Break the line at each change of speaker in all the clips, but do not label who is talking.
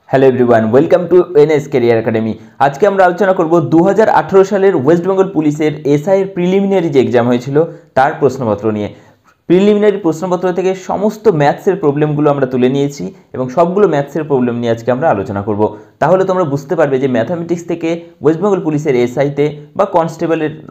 Hello everyone, welcome to NS career academy. আজকে আমরা আলোচনা করব 2018 সালের ওয়েস্ট বেঙ্গল পুলিশের এসআই এর প্রিলিমিনারি যে এক্সাম হয়েছিল তার প্রশ্নপত্র নিয়ে। প্রিলিমিনারি প্রশ্নপত্র থেকে সমস্ত ম্যাথসের প্রবলেমগুলো আমরা তুলে নিয়েছি এবং সবগুলো ম্যাথসের প্রবলেম নিয়ে আজকে আমরা আলোচনা করব। তাহলে তোমরা বুঝতে পারবে যে ম্যাথামেটিক্স থেকে ওয়েস্ট বেঙ্গল পুলিশের এসআইতে বা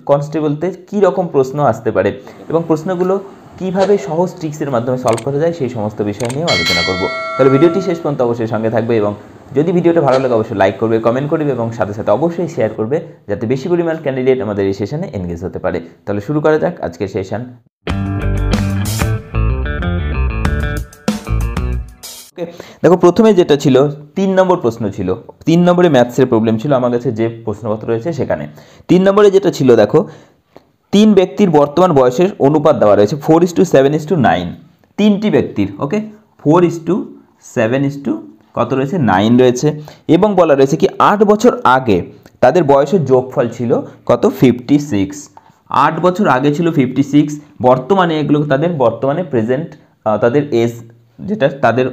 কনস্টেবলতে কী রকম প্রশ্ন আসতে পারে এবং প্রশ্নগুলো কীভাবে সহজ ট্রিক্সের মাধ্যমে সলভ করা যায় সেই সমস্ত বিষয় নিয়েও আলোচনা করব। তাহলে ভিডিওটি শেষ পর্যন্ত অবশ্যই সঙ্গে থাকবে এবং যদি ভিডিওটা ভালো লাগে অবশ্যই লাইক করবে, কমেন্ট করবে এবং সাথে সাথে অবশ্যই শেয়ার করবে যাতে বেশি পরিমাণ ক্যান্ডিডেট আমাদের এই সেশনে এনগেজ হতে পারে। তাহলে শুরু করা যাক আজকের সেশন। দেখো, প্রথমে যেটা ছিল 3 নম্বর প্রশ্ন ছিল, 3 নম্বরে ম্যাথসের প্রবলেম ছিল আমার কাছে যে প্রশ্নপত্র রয়েছে সেখানে। 3 নম্বরে যেটা ছিল, দেখো 3 ব্যক্তির বর্তমান বয়সের অনুপাত দেওয়া রয়েছে 4:7:9। 3টি ব্যক্তির, ওকে, 4:7 কত রয়েছে, 9 রয়েছে এবং বলা রয়েছে কি 8 বছর আগে তাদের বয়সের যোগফল ছিল কত, 56। 8 বছর আগে ছিল 56, বর্তমানে এগুলো তাদের বর্তমানে প্রেজেন্ট তাদের এজ যেটা তাদের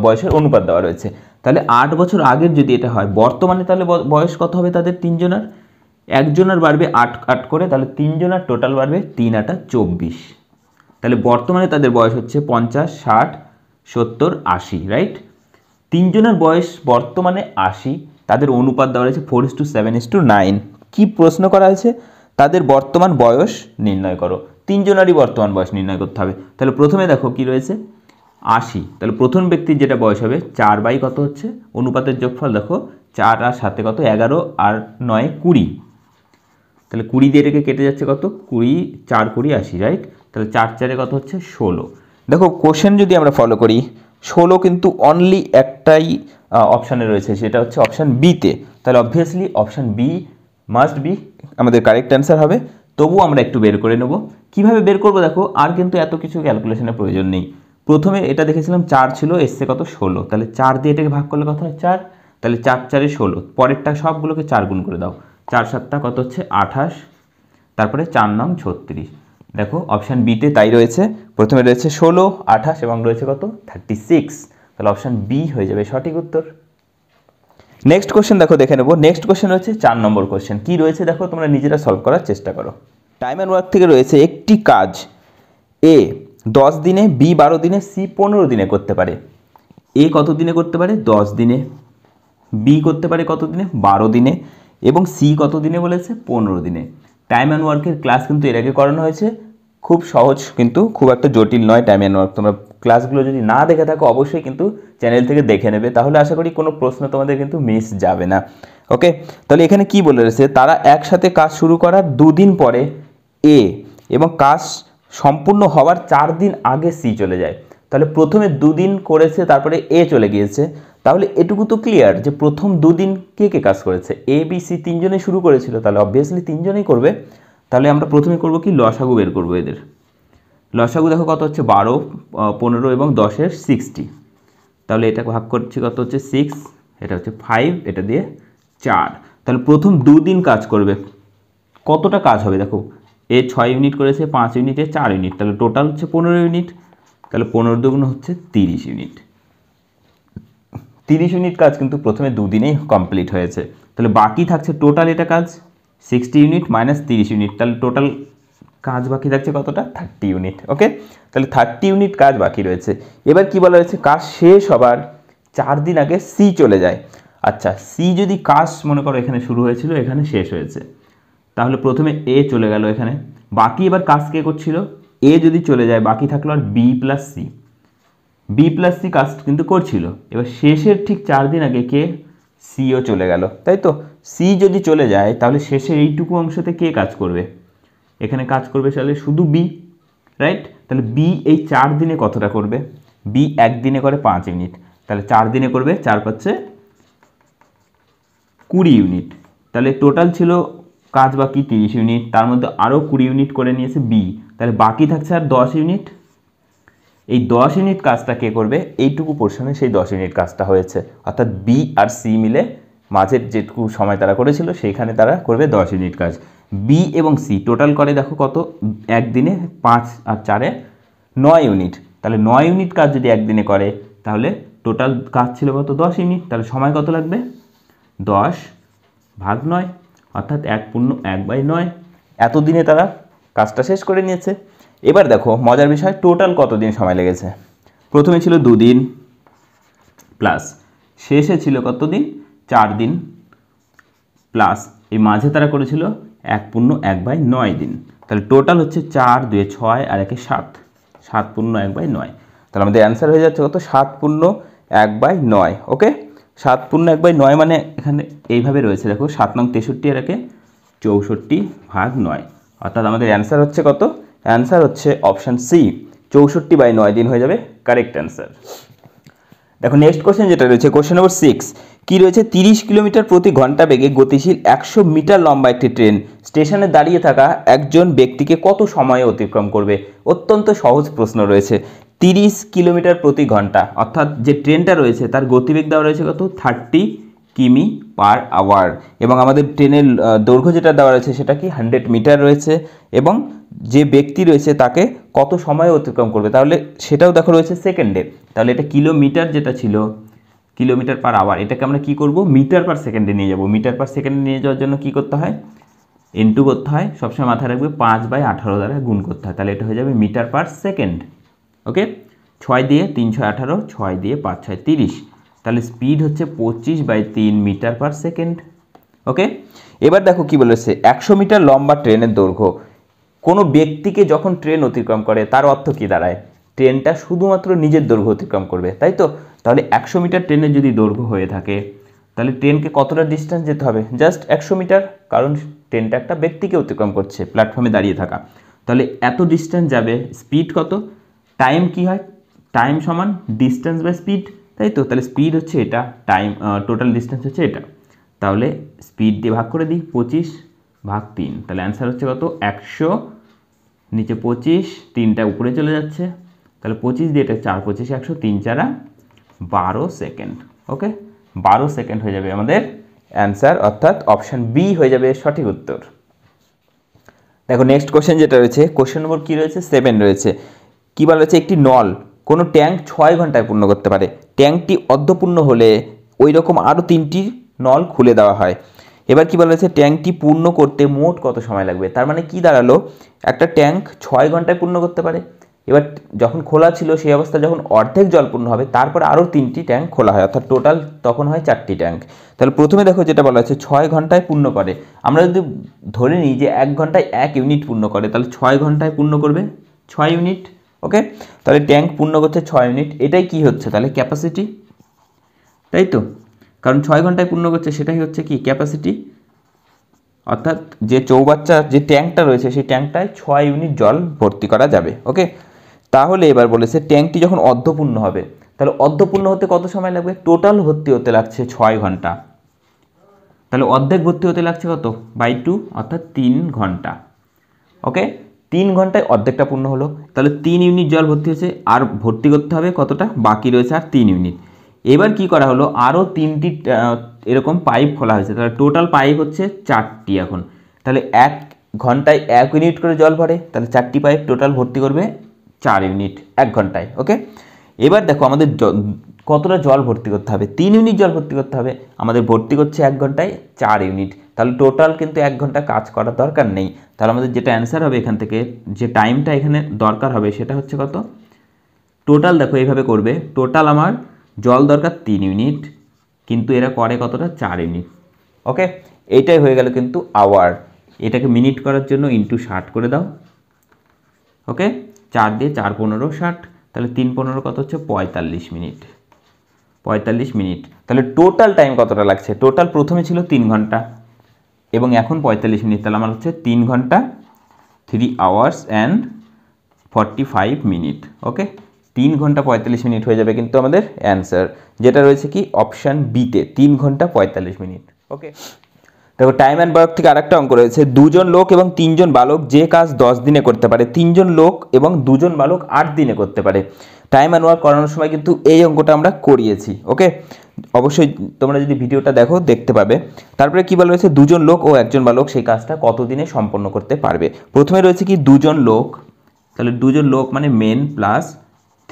বয়সের অনুপাত দেওয়া রয়েছে। তাহলে 8 বছর আগের যদি এটা হয় বর্তমানে তাহলে বয়স কত হবে তাদের তিনজনের, একজনের বাড়বে 8 করে, তাহলে তিনজনের টোটাল বাড়বে 3 × 24। তাহলে বর্তমানে তাদের বয়স হচ্ছে 50, 60, 70, 80, রাইট। তিনজনের বয়স বর্তমানে 80, তাদের অনুপাত দেওয়া রয়েছে 4:7:9। কি প্রশ্ন করা হয়েছে, তাদের বর্তমান বয়স নির্ণয় করো। তিনজনেরই বর্তমান বয়স নির্ণয় করতে হবে। তাহলে প্রথমে দেখো কি রয়েছে, 80। তাহলে প্রথম ব্যক্তির যেটা বয়স হবে 4 কত হচ্ছে অনুপাতের যোগফল, দেখো 4 আর 7 কত, 11 আর 9 20। তাহলে 20 দিয়ে এটাকে কেটে যাচ্ছে কত, 20, 4 20 80, রাইট। তাহলে 4 4 কত হচ্ছে 16। দেখো কোশ্চেন যদি আমরা ফলো করি, 16 কিন্তু অনলি একটাই অপশানে রয়েছে, সেটা হচ্ছে অপশান বিতে। তাহলে obviously option B must be আমাদের কারেক্ট অ্যান্সার হবে। তবুও আমরা একটু বের করে নেব। কিভাবে বের করব, দেখো আর কিন্তু এত কিছু ক্যালকুলেশনের প্রয়োজন নেই। প্রথমে এটা দেখেছিলাম 4 ছিল, এসছে কত 16। তাহলে 4 দিয়ে এটাকে ভাগ করলে কত হয় 4। তাহলে 4 4 16, পরেরটা সবগুলোকে 4 গুণ করে দাও, 4 7 কত হচ্ছে 28, তারপরে 4 9 36। দেখো অপশান বিতে তাই রয়েছে, প্রথমে রয়েছে 16, 28 এবং রয়েছে কত 36। তাহলে অপশান বি হয়ে যাবে সঠিক উত্তর। নেক্সট কোশ্চেন দেখো, দেখে নেবো। নেক্সট কোশ্চেন হচ্ছে 4 নম্বর কোশ্চেন। কি রয়েছে দেখো, তোমরা নিজেরা সলভ করার চেষ্টা করো। টাইম অ্যান্ড ওয়ার্ক থেকে রয়েছে একটি কাজ এ 10 দিনে, বি 12 দিনে, সি 15 দিনে করতে পারে। এ কত দিনে করতে পারে, 10 দিনে, বি করতে পারে কত দিনে, 12 দিনে এবং সি কত দিনে বলেছে, 15 দিনে। টাইম অ্যান্ড ওয়ার্কের ক্লাস কিন্তু এর আগে করানো হয়েছে, খুব সহজ কিন্তু খুব একটা জটিল নয় টাইম অ্যান্ড ওয়ার্ক। তোমরা ক্লাসগুলো যদি না দেখে থাকো অবশ্যই কিন্তু চ্যানেল থেকে দেখে নেবে, তাহলে আশা করি কোনো প্রশ্ন তোমাদের কিন্তু মিস যাবে না। ওকে, তাহলে এখানে কি বলে রয়েছে, তারা একসাথে কাজ শুরু করার 2 দিন পরে এ এবং কাজ সম্পূর্ণ হওয়ার 4 দিন আগে সি চলে যায়। তাহলে প্রথমে 2 দিন করেছে, তারপরে এ চলে গিয়েছে। তাহলে এটুকু তো ক্লিয়ার যে প্রথম 2 দিন কে কে কাজ করেছে, এ বি সি তিনজনেই শুরু করেছিল, তাহলে অবভিয়াসলি তিনজনেই করবে। তাহলে আমরা প্রথমে করব কি, লসাগু বের করবো এদের। লসাগু দেখো কত হচ্ছে 12, 15 এবং 10-এর 60। তাহলে এটা ভাগ করছি কত হচ্ছে 6, এটা হচ্ছে 5, এটা দিয়ে 4। তাহলে প্রথম 2 দিন কাজ করবে, কতটা কাজ হবে দেখো, এ 6 ইউনিট করেছে, 5 ইউনিটে 4 ইউনিট, তাহলে টোটাল হচ্ছে 15 ইউনিট। তাহলে 15 দুগুণ হচ্ছে 30 ইউনিট। 30 ইউনিট কাজ কিন্তু প্রথমে 2 দিনেই কমপ্লিট হয়েছে। তাহলে বাকি থাকছে টোটাল এটা কাজ 60 ইউনিট মাইনাস 30 ইউনিট, তাহলে টোটাল কাজ বাকি থাকছে কতটা, 30 ইউনিট। ওকে, তাহলে 30 ইউনিট কাজ বাকি রয়েছে। এবার কি বলা হয়েছে, কাজ শেষ হবার 4 দিন আগে সি চলে যায়। আচ্ছা, সি যদি কাজ মনে করো এখানে শুরু হয়েছিল, এখানে শেষ হয়েছে, তাহলে প্রথমে এ চলে গেল এখানে, বাকি এবার কাজ কে করছিল, এ যদি চলে যায় বাকি থাকলো আর B plus C. B plus C কাজ কিন্তু করছিল, এবার শেষের ঠিক 4 দিন আগে কে, সিও চলে গেল, তাই তো। সি যদি চলে যায় তাহলে শেষের এইটুকু অংশতে কে কাজ করবে, এখানে কাজ করবে তাহলে শুধু বি, রাইট। তাহলে বি এই 4 দিনে কতটা করবে, বি 1 দিনে করে 5 ইউনিট, তাহলে 4 দিনে করবে 4 5 20 ইউনিট। তাহলে টোটাল ছিল কাজ বাকি 30 ইউনিট, তার মধ্যে আরও 20 ইউনিট করে নিয়েছে বি, তাহলে বাকি থাকছে আর 10 ইউনিট। এই 10 ইউনিট কাজটা কে করবে, এইটুকু পোর্শনে সেই 10 ইউনিট কাজটা হয়েছে, অর্থাৎ বি আর সি মিলে মাঝের যেটুকু সময় তারা করেছিল সেইখানে তারা করবে 10 ইউনিট কাজ। বি এবং সি টোটাল করে দেখো কত, একদিনে 5 আর 4-এ 9 ইউনিট। তাহলে 9 ইউনিট কাজ যদি একদিনে করে তাহলে টোটাল কাজ ছিল কত 10 ইউনিট, তাহলে সময় কত লাগবে 10 ভাগ 9 অর্থাৎ 1/9। এতদিনে তারা কাজটা শেষ করে নিয়েছে। এবার দেখো মজার বিষয়, টোটাল কতদিন সময় লেগেছে। প্রথমে ছিল 2 দিন প্লাস শেষে ছিল কতদিন 4 দিন প্লাস এই মাঝে তারা করেছিল 1/9 দিন। তাহলে টোটাল হচ্ছে 4 2 6 আর 1 7, 7/1/9। তাহলে আমাদের অ্যান্সার হয়ে যাচ্ছে কত 7/1/9। ওকে, 7/1/9 মানে এখানে এইভাবে রয়েছে দেখো 7 নং 63 আর 1 64 ভাগ 9, অর্থাৎ আমাদের অ্যান্সার হচ্ছে কত, অ্যান্সার হচ্ছে অপশান সি 64/9 দিন হয়ে যাবে কারেক্ট অ্যান্সার। দেখো নেক্সট কোশ্চেন যেটা রয়েছে কোশ্চেন নম্বর 6 কি রয়েছে, 30 কিলোমিটার প্রতি ঘন্টা বেগে গতিশীল 100 মিটার লম্বা একটি ট্রেন স্টেশনে দাঁড়িয়ে থাকা একজন ব্যক্তিকে কত সময়ে অতিক্রম করবে। অত্যন্ত সহজ প্রশ্ন রয়েছে। 30 কিলোমিটার প্রতি ঘন্টা অর্থাৎ যে ট্রেনটা রয়েছে তার গতিবেগ দেওয়া রয়েছে কত 30 কিমি পার আওয়ার, এবং আমাদের ট্রেনের দৈর্ঘ্য যেটা দেওয়া রয়েছে সেটা কি 100 মিটার রয়েছে, এবং যে ব্যক্তি রয়েছে তাকে কত সময়ে অতিক্রম করবে তাহলে সেটাও দেখো রয়েছে সেকেন্ডে। তাহলে এটা কিলোমিটার যেটা ছিল কিলোমিটার পার আওয়ার, এটাকে আমরা কি করব মিটার পার সেকেন্ডে নিয়ে যাব। মিটার পার সেকেন্ডে নিয়ে যাওয়ার জন্য কি করতে হয়, ইনটু করতে হয়, সবসময় মাথায় রাখবে 5/18 দ্বারা গুণ করতে হয়, তাহলে এটা হয়ে যাবে মিটার পার সেকেন্ড। ওকে, 6 দিয়ে 3 6 18, 6 দিয়ে 5 6 30, তাহলে স্পিড হচ্ছে 25/3 মিটার পার সেকেন্ড। ওকে, এবার দেখো কি বলেছে 100 মিটার লম্বা ট্রেনের দৈর্ঘ্য। কোনো ব্যক্তিকে যখন ট্রেন অতিক্রম করে তার অর্থ কি দাঁড়ায়, ট্রেনটা শুধুমাত্র নিজের দৈর্ঘ্য অতিক্রম করবে, তাই তো। তাহলে 100 মিটার ট্রেনের যদি দৈর্ঘ্য হয়ে থাকে তাহলে ট্রেনকে কতটা ডিস্টেন্স যেতে হবে, জাস্ট 100 মিটার, কারণ ট্রেনটা একটা ব্যক্তিকে অতিক্রম করছে প্ল্যাটফর্মে দাঁড়িয়ে থাকা। তাহলে এত ডিস্টেন্স যাবে, স্পিড কত, টাইম কি হয়, টাইম সমান ডিস্টেন্স বাই স্পিড, তাই তো। তাহলে স্পিড হচ্ছে এটা, টাইম টোটাল ডিস্টেন্স হচ্ছে এটা, তাহলে স্পিড দিয়ে ভাগ করে দিই 25/3, তাহলে অ্যান্সার হচ্ছে কত 100 নিচে 25, 3টা উপরে চলে যাচ্ছে, তাহলে 25 দিয়ে এটা 4 25 100, 3 4 12 সেকেন্ড। ওকে, 12 সেকেন্ড হয়ে যাবে আমাদের অ্যান্সার, অর্থাৎ অপশান বি হয়ে যাবে সঠিক উত্তর। দেখো নেক্সট কোশ্চেন যেটা রয়েছে কোশ্চেন নম্বর কি রয়েছে 7 রয়েছে। কি বলা হচ্ছে, একটি নল কোনো ট্যাঙ্ক 6 ঘন্টায় পূর্ণ করতে পারে। ট্যাঙ্কটি অর্ধপূর্ণ হলে ওই রকম আরও 3টি নল খুলে দেওয়া হয়। এবার কি বলা হয়েছে, ট্যাঙ্কটি পূর্ণ করতে মোট কত সময় লাগবে। তার মানে কি দাঁড়ালো, একটা ট্যাঙ্ক 6 ঘন্টায় পূর্ণ করতে পারে। এবার যখন খোলা ছিল সেই অবস্থা যখন অর্ধেক জল পূর্ণ হবে তারপরে আরও 3টি ট্যাঙ্ক খোলা হয়, অর্থাৎ টোটাল তখন হয় 4টি ট্যাঙ্ক। তাহলে প্রথমে দেখো যেটা বলা হচ্ছে 6 ঘন্টায় পূর্ণ করে, আমরা যদি ধরে নিই যে 1 ঘন্টায় 1 ইউনিট পূর্ণ করে তাহলে 6 ঘন্টায় পূর্ণ করবে 6 ইউনিট। ওকে, তাহলে ট্যাঙ্ক পূর্ণ করছে 6 ইউনিট, এটাই কি হচ্ছে তাহলে ক্যাপাসিটি, তাই তো, কারণ 6 ঘন্টায় পূর্ণ করছে সেটাই হচ্ছে কি ক্যাপাসিটি, অর্থাৎ যে চৌবাচ্চা যে ট্যাঙ্কটা রয়েছে সেই ট্যাঙ্কটায় 6 ইউনিট জল ভর্তি করা যাবে। ওকে, তাহলে এবার বলেছে ট্যাঙ্কটি যখন অর্ধপূর্ণ হবে তাহলে অর্ধপূর্ণ হতে কত সময় লাগবে, টোটাল ভর্তি হতে লাগছে 6 ঘন্টা, তাহলে অর্ধেক ভর্তি হতে লাগছে কত /2 অর্থাৎ 3 ঘন্টা। ওকে, 3 ঘন্টায় অর্ধেকটা পূর্ণ হলো, তাহলে 3 ইউনিট জল ভর্তি হয়েছে, আর ভর্তি করতে হবে কতটা, বাকি রয়েছে আর 3 ইউনিট। এবার কি করা হলো, আরও 3টি এরকম পাইপ খোলা হয়েছে, তাহলে টোটাল পাইপ হচ্ছে 4টি এখন, তাহলে 1 ঘন্টায় 1 ইউনিট করে জল ভরে, তাহলে 4টি পাইপ টোটাল ভর্তি করবে 4 ইউনিট 1 ঘন্টায়। ওকে, এবার দেখো আমাদের কতটা জল ভর্তি করতে হবে, 3 ইউনিট জল ভর্তি করতে হবে, আমাদের ভর্তি করছে 1 ঘন্টায় 4 ইউনিট, তাহলে টোটাল কিন্তু 1 ঘন্টা কাজ করার দরকার নেই। তাহলে আমাদের যেটা অ্যান্সার হবে এখান থেকে যে টাইমটা এখানে দরকার হবে সেটা হচ্ছে কত, টোটাল দেখো এইভাবে করবে, টোটাল আমার জল দরকার 3 ইউনিট কিন্তু এরা করে কতটা 4 ইউনিট। ওকে, এইটাই হয়ে গেল কিন্তু আওয়ার, এটাকে মিনিট করার জন্য ইন্টু 60 করে দাও। ওকে, 4 দিয়ে 4 15 60, তাহলে 3 15 কত হচ্ছে 45 মিনিট, 45 মিনিট। তাহলে টোটাল টাইম কতটা লাগছে, টোটাল প্রথমে ছিল 3 ঘন্টা এবং এখন 45 মিনিট, তাহলে আমার হচ্ছে 3 ঘন্টা 3 hours and 45 মিনিট। ওকে, 3 ঘন্টা 45 মিনিট হয়ে যাবে কিন্তু আমাদের অ্যান্সার, যেটা রয়েছে কি অপশান বিতে 3 ঘন্টা 45 মিনিট। ওকে, দেখো টাইম অ্যান্ড ওয়ার্ক থেকে আরেকটা অঙ্ক রয়েছে, 2 জন লোক এবং 3 জন বালক যে কাজ 10 দিনে করতে পারে 3 জন লোক এবং 2 জন বালক 8 দিনে করতে পারে। টাইম অ্যান্ড ওয়ার্ক করানোর সময় কিন্তু এই অঙ্কটা আমরা করিয়েছি। ওকে, অবশ্যই তোমরা যদি ভিডিওটা দেখো দেখতে পাবে। তারপরে কি বলা রয়েছে, 2 জন লোক ও 1 জন বালক সেই কাজটা কত দিনে সম্পন্ন করতে পারবে। প্রথমে রয়েছে কি 2 জন লোক, তাহলে 2 জন লোক মানে মেন প্লাস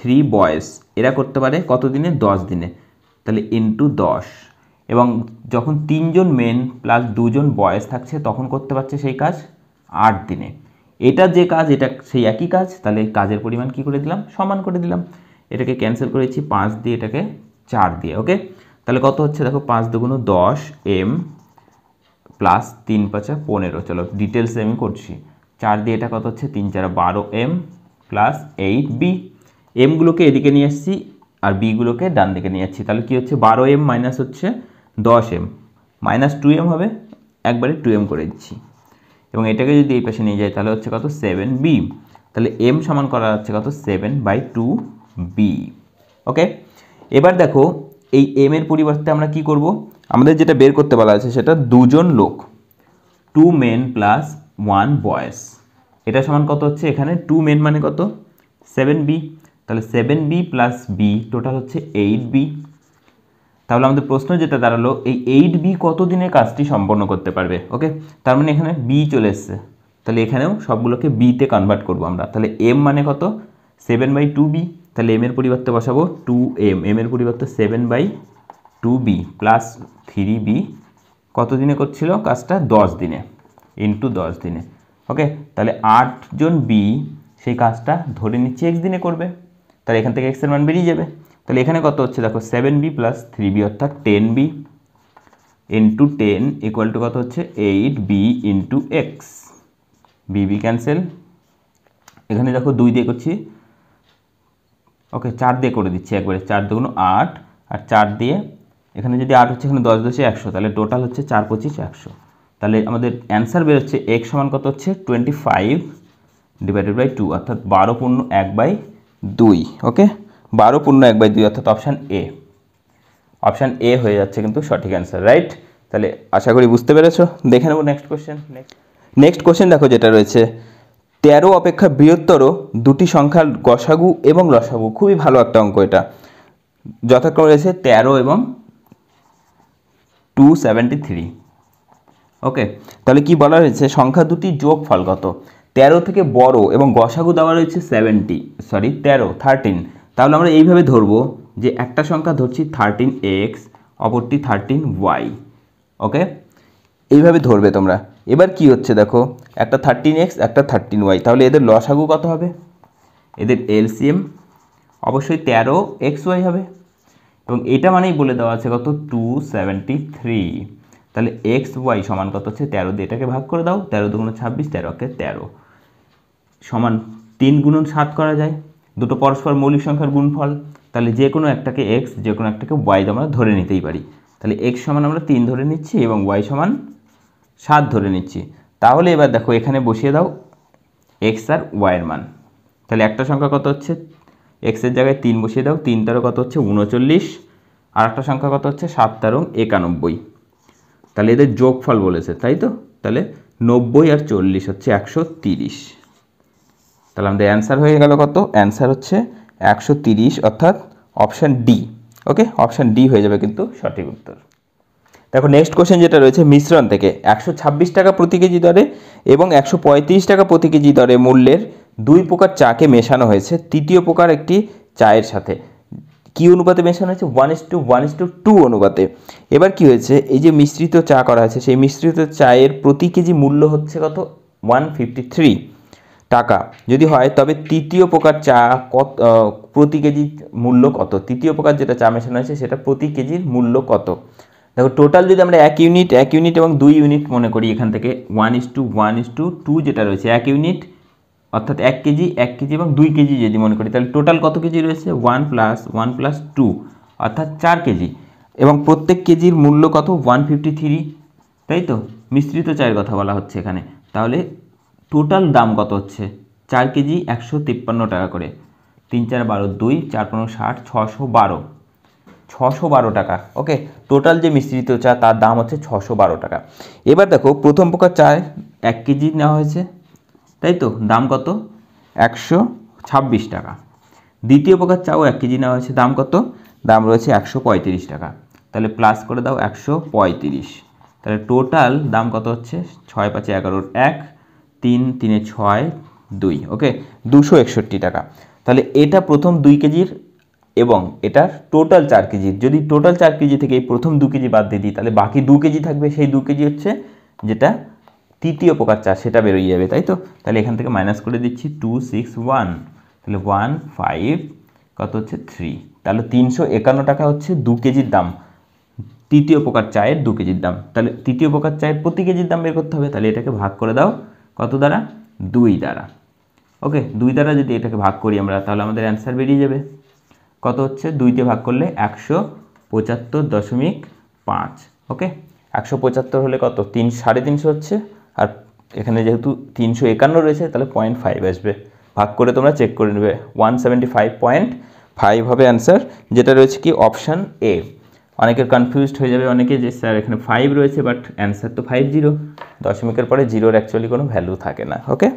3 বয়েস, এরা করতে পারে কত দিনে? 10 দিনে। তাহলে ইন্টু 10, এবং যখন 3 জন মেন প্লাস 2 জন বয়েস থাকছে তখন করতে পারছে সেই কাজ 8 দিনে। এটা যে কাজ, এটা সেই একই কাজ, তাহলে কাজের পরিমাণ কি করে দিলাম? সমান করে দিলাম। এটাকে ক্যান্সেল করেছি 5 দিয়ে, এটাকে 4 দিয়ে। ওকে, তাহলে কত হচ্ছে দেখো, 5 দুগুণ 10 এম প্লাস 3 5 15। চলো ডিটেলসে আমি করছি। 4 দিয়ে এটা কত হচ্ছে? 3 4 12 এম প্লাস 8 বি। এমগুলোকে এদিকে নিয়ে এসেছি আর বিগুলোকে ডান দিকে নিয়ে যাচ্ছি। তাহলে কি হচ্ছে? 12 এম মাইনাস হচ্ছে 10 এম মাইনাস 2 এম হবে, একবারে 2 এম করে দিচ্ছি। এবং এটাকে যদি এই পাশে নিয়ে যাই তাহলে হচ্ছে কত? 7 বি। তাহলে এম সমান করা যাচ্ছে কত? 7/2 বি। ওকে, এবার দেখো এই এম এর পরিবর্তে আমরা কি করব? আমাদের যেটা বের করতে বলা আছে সেটা 2 জন লোক, 2 মেন প্লাস 1 বয়েস। এটা সমান কত হচ্ছে? এখানে 2 মেন মানে কত? 7 বি। তাহলে 7 বি প্লাস বি টোটাল হচ্ছে 8 বি। তাহলে আমাদের প্রশ্ন যেটা দাঁড়ালো, এই 8 বি কত দিনে কাজটি সম্পন্ন করতে পারবে? ওকে, তার মানে এখানে বি চলে এসছে, তাহলে এখানেও সবগুলোকে বিতে কনভার্ট করবো আমরা। তাহলে এম মানে কত? 7/2 বি। তাহলে এম এর পরিবর্তে বসাবো 2 এম, এম এর পরিবর্তে 7/2 বি প্লাস 3 বি। কত দিনে করছিল কাজটা? 10 দিনে, ইন্টু 10 দিনে। ওকে, তাহলে 8 জন বি সেই কাজটা ধরে নিচ্ছে এক্স দিনে করবে, তাহলে এখান থেকে এক্সের মান বেরিয়ে যাবে। তাহলে এখানে কত হচ্ছে দেখো? 7b প্লাস 3b অর্থাৎ 10b ইন্টু 10 ইকুয়াল টু কত হচ্ছে? 8b into x. বিবি ক্যান্সেল, এখানে দেখো 2 দিয়ে করছি, ওকে 4 দিয়ে করে দিচ্ছি একবারে। 4 দুগুণ 8 আর 4 দিয়ে, এখানে যদি 8 হচ্ছে, এখানে 10 10 100, তাহলে টোটাল হচ্ছে 4 25 100। তাহলে আমাদের অ্যান্সার বেরোচ্ছে এক্স সমান কত হচ্ছে? 25/2 অর্থাৎ 12 পূর্ণ 1/2। ওকে, 12 পূর্ণ 1/2 অর্থাৎ অপশান এ। অপশান এ হয়ে যাচ্ছে কিন্তু সঠিক অ্যান্সার, রাইট? তাহলে আশা করি বুঝতে পেরেছো। দেখে নেবো নেক্সট কোশ্চেন। নেক্সট কোশ্চেন দেখো যেটা রয়েছে, 13 অপেক্ষা বৃহত্তর দুটি সংখ্যার গসাগু এবং লসাগু। খুবই ভালো একটা অঙ্ক এটা। যথাক্রমে রয়েছে 13 এবং 273। ওকে, তাহলে কি বলা হয়েছে? সংখ্যা দুটি যোগফল কত? 13 থেকে বড় এবং গসাগু দেওয়া রয়েছে 13। তাহলে আমরা এইভাবে ধরবো যে একটা সংখ্যা ধরছি 13x, অপরটি 13y। ওকে, এইভাবে ধরবে তোমরা। এবার কি হচ্ছে দেখো, একটা 13x একটা 13y, তাহলে এদের লসাগু কত হবে? এদের এলসিএম অবশ্যই 13xy হবে, এবং এটা মানেই বলে দেওয়া আছে কত? 273। তাহলে এক্স ওয়াই সমান কত হচ্ছে? 13 দিয়ে এটাকে ভাগ করে দাও, 13 দুগুণ 26, 13 সমান 3 গুণন 7 করা যায়, দুটো পরস্পর মৌলিক সংখ্যার গুণফল। তাহলে যে কোনো একটাকে এক্স, যে কোনো একটাকে ওয়াই আমরা ধরে নিতেই পারি। তাহলে এক্স সমান আমরা 3 ধরে নিচ্ছি এবং ওয়াই সমান 7 ধরে নিচ্ছি। তাহলে এবার দেখো এখানে বসিয়ে দাও এক্স আর ওয়াইয়ের মান। তাহলে একটা সংখ্যা কত হচ্ছে? এক্সের জায়গায় 3 বসিয়ে দাও, 3 তেরো কত হচ্ছে? 39। আর একটা সংখ্যা কত হচ্ছে? 7 তেরো 91। তাহলে এদের যোগফল বলেছে, তাই তো? তাহলে 90 আর 40 হচ্ছে 130। তাহলে আমাদের অ্যান্সার হয়ে গেল কত? অ্যান্সার হচ্ছে 130 অর্থাৎ অপশান ডি। ওকে, অপশান ডি হয়ে যাবে কিন্তু সঠিক উত্তর। দেখো নেক্সট কোশ্চেন যেটা রয়েছে, মিশ্রণ থেকে 126 টাকা প্রতি কেজি দরে এবং 135 টাকা প্রতি কেজি দরে মূল্যের 2 প্রকার চাকে মেশানো হয়েছে তৃতীয় প্রকার একটি চায়ের সাথে। কি অনুপাতে মেশানো হয়েছে? 1:1:2 অনুপাতে। এবার কি হয়েছে, এই যে মিশ্রিত চা করা হয়েছে, সেই মিশ্রিত চায়ের প্রতি কেজি মূল্য হচ্ছে কত? 153 টাকা যদি হয়, তবে তৃতীয় প্রকার চা কত প্রতি কেজি মূল্য কত? তৃতীয় প্রকার যেটা চা মেশানো হয়েছে সেটা প্রতি কেজির মূল্য কত? দেখো টোটাল যদি আমরা 1 ইউনিট এবং 2 ইউনিট মনে করি, এখান থেকে 1:1:2 যেটা রয়েছে 1 ইউনিট অর্থাৎ 1 কেজি এবং 2 কেজি যদি মনে করি, তাহলে টোটাল কত কেজি রয়েছে? 1 + 2 অর্থাৎ 4 কেজি, এবং প্রত্যেক কেজির মূল্য কত? 153, তাই তো? মিশ্রিত চায়ের কথা বলা হচ্ছে এখানে। তাহলে টোটাল দাম কত হচ্ছে? 4 কেজি 153 টাকা করে, 3 4 12 2 4 15 60, 612 টাকা। ওকে, টোটাল যে মিশ্রিত চা তার দাম হচ্ছে 612 টাকা। এবার দেখো প্রথম প্রকার চায় 1 কেজি নেওয়া হয়েছে, তাই তো? দাম কত? 126 টাকা। দ্বিতীয় প্রকার চাও 1 কেজি নেওয়া হয়েছে, দাম কত? দাম রয়েছে 135 টাকা। তাহলে প্লাস করে দাও 135। তাহলে টোটাল দাম কত হচ্ছে? 6 5 11 1, 3 3 6 2। ওকে, 261 টাকা। তাহলে এটা প্রথম 2 কেজির এবং এটা টোটাল 4 কেজির। যদি টোটাল 4 কেজি থেকে এই প্রথম 2 কেজি বাদ দিয়ে দিই তাহলে বাকি 2 কেজি থাকবে, সেই 2 কেজি হচ্ছে যেটা তৃতীয় প্রকার চার, সেটা বেরোয় যাবে, তাই তো। তাহলে এখান থেকে মাইনাস করে দিচ্ছি 2 6 1, তাহলে 1 5 কত হচ্ছে 3, তাহলে 351 টাকা হচ্ছে 2 কেজির দাম, তৃতীয় প্রকার চায়ের 2 কেজির দাম। তাহলে তৃতীয় প্রকার চায়ের প্রতি কেজির দাম বের করতে হবে, তাহলে এটাকে ভাগ করে দাও কত দ্বারা, 2 দ্বারা। ওকে, 2 দ্বারা যদি এটাকে ভাগ করি আমরা তাহলে আমাদের অ্যান্সার বেরিয়ে যাবে কত হচ্ছে, 2 তে ভাগ করলে 175.5। ওকে, 175 হলে কত, 350 হচ্ছে, আর এখানে যেহেতু 351 রয়েছে তাহলে 0.5 আসবে, ভাগ করে তোমরা চেক করে নেবে, 175.5 হবে অ্যান্সার, যেটা রয়েছে কি অপশান এ। অনেকের কনফিউজড হয়ে যাবে অনেকে যে স্যার এখানে 5 রয়েছে বাট অ্যান্সার তো 50, দশমিকের পরে জিরোর অ্যাকচুয়ালি কোনো ভ্যালু থাকে না। ওকে,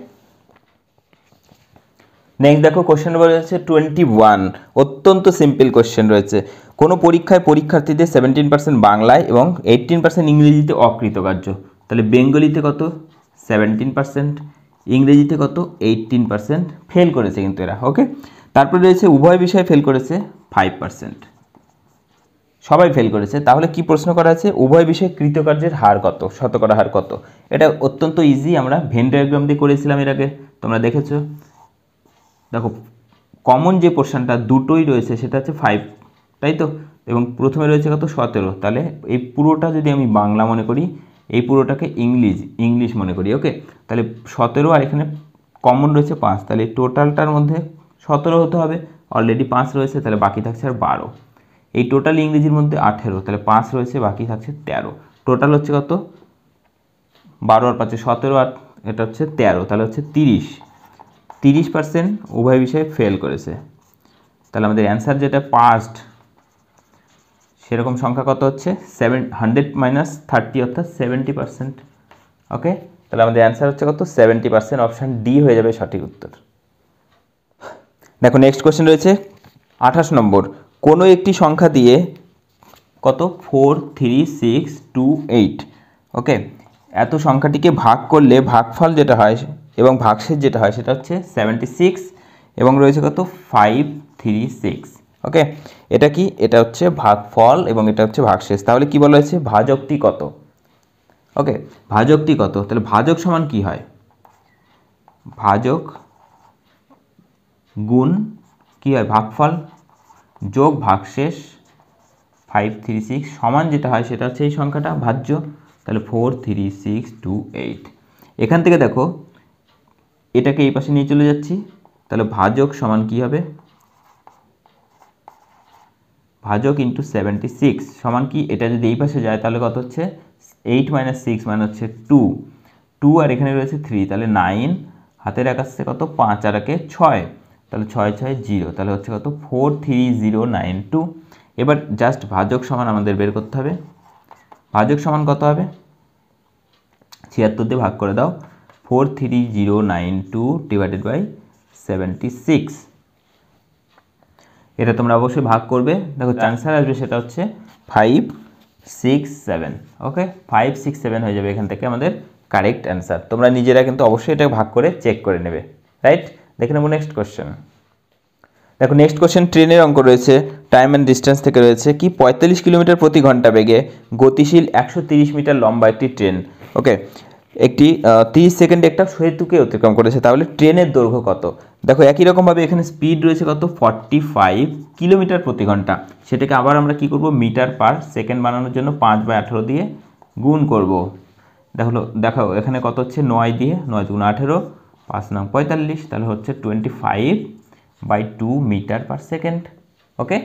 নেক্সট দেখো কোশ্চেন নম্বর রয়েছে 21, অত্যন্ত সিম্পল কোশ্চেন রয়েছে। কোনো পরীক্ষায় পরীক্ষার্থীদের 17% বাংলায় এবং 18% ইংরেজিতে অকৃতকার্য, তাহলে বেঙ্গলিতে কত 17%, ইংরেজিতে কত 18% ফেল করেছে কিন্তু এরা। ওকে, তারপরে রয়েছে উভয় বিষয়ে ফেল করেছে 5%, সবাই ফেল করেছে। তাহলে কি প্রশ্ন করা আছে, উভয় বিষয়ে কৃতকার্যের হার কত, শতকরা হার কত। এটা অত্যন্ত ইজি, আমরা ভেন ডায়াগ্রাম দিয়ে করেছিলাম এর আগে, তোমরা দেখেছো। দেখো কমন যে পোর্শনটা দুটোই রয়েছে সেটা হচ্ছে 5, তাই তো, এবং প্রথমে রয়েছে কত 17, তাহলে এই পুরোটা যদি আমি বাংলা মনে করি, এই পুরোটাকে ইংলিশ মনে করি। ওকে, তাহলে 17 আর এখানে কমন রয়েছে 5, তাহলে টোটালটার মধ্যে 17 হতে হবে, অলরেডি 5 রয়েছে, তাহলে বাকি থাকছে আর 12। এই টোটাল ইংরেজির মধ্যে 18, তাহলে 5 রয়েছে, বাকি থাকছে 13, টোটাল হচ্ছে কত 12 আর 5 17, আর এটা হচ্ছে 13, তাহলে হচ্ছে 30% উভয় বিষয়ে ফেল করেছে। তাহলে আমাদের অ্যান্সার যেটা পাস্ট সেরকম সংখ্যা কত হচ্ছে 100 - 30 অর্থাৎ 70%। ওকে, তাহলে আমাদের অ্যান্সার হচ্ছে কত 70%, অপশান ডি হয়ে যাবে সঠিক উত্তর। দেখো নেক্সট কোশ্চেন রয়েছে 28 নম্বর, কোনো একটি সংখ্যা দিয়ে কত 4 3 6 2 8, ওকে, এত সংখ্যাটিকে ভাগ করলে ভাগফল যেটা হয় এবং ভাগশেষ যেটা হয় সেটা হচ্ছে 76 এবং রয়েছে কত 536। ওকে, এটা কি, এটা হচ্ছে ভাগফল এবং এটা হচ্ছে ভাগশেষ। তাহলে কি বলা হয়েছে, ভাজকটি কত। ওকে, ভাজকটি কত, তাহলে ভাজক সমান কি হয়, ভাজক গুণ কি হয় ভাগফল যোগ ভাগশেষ 536 সমান যেটা হয় সেটা হচ্ছে এই সংখ্যাটা ভাজ্য, তাহলে 43628। এখান থেকে দেখো এটাকে এই পাশে নিয়ে চলে যাচ্ছি, তাহলে ভাজক সমান কি হবে, ভাজক ইন্টু 76 সমান কি, এটা যদি এই পাশে যায় তাহলে কত হচ্ছে 8 - 6 মানে হচ্ছে 2 আর এখানে রয়েছে 3, তাহলে 9, হাতের এক আসছে কত 5 আর একে 6, তাহলে 6 6 0, তাহলে হচ্ছে কত 43092। এবার জাস্ট ভাজক সমান আমাদের বের করতে হবে, ভাজক সমান কত হবে 76 দিয়ে ভাগ করে দাও, 43092 / 76, এটা তোমরা অবশ্যই ভাগ করবে। দেখো অ্যান্সার আসবে সেটা হচ্ছে 567। ওকে, 567 হয়ে যাবে এখান থেকে আমাদের কারেক্ট অ্যান্সার। তোমরা নিজেরা কিন্তু অবশ্যই এটা ভাগ করে চেক করে নেবে, রাইট। দেখে নেবো নেক্সট কোশ্চেন। দেখো নেক্সট কোশ্চেন ট্রেনের অঙ্ক রয়েছে, টাইম অ্যান্ড ডিস্টেন্স থেকে রয়েছে কি 45 কিলোমিটার প্রতি ঘন্টা বেগে গতিশীল 130 মিটার লম্বা একটি ট্রেন, ওকে, একটি 30 সেকেন্ডে একটা সেতুকে অতিক্রম করেছে, তাহলে ট্রেনের দৈর্ঘ্য কত। দেখো একই রকমভাবে এখানে স্পিড রয়েছে কত 45 কিলোমিটার প্রতি ঘন্টা, সেটাকে আবার আমরা কি করব মিটার পার সেকেন্ড বানানোর জন্য 5/18 দিয়ে গুণ করব। দেখো এখানে কত হচ্ছে 9 দিয়ে, 9 × 18, 5 × 9 45, তাহলে হচ্ছে 25/2 মিটার পার সেকেন্ড। ওকে,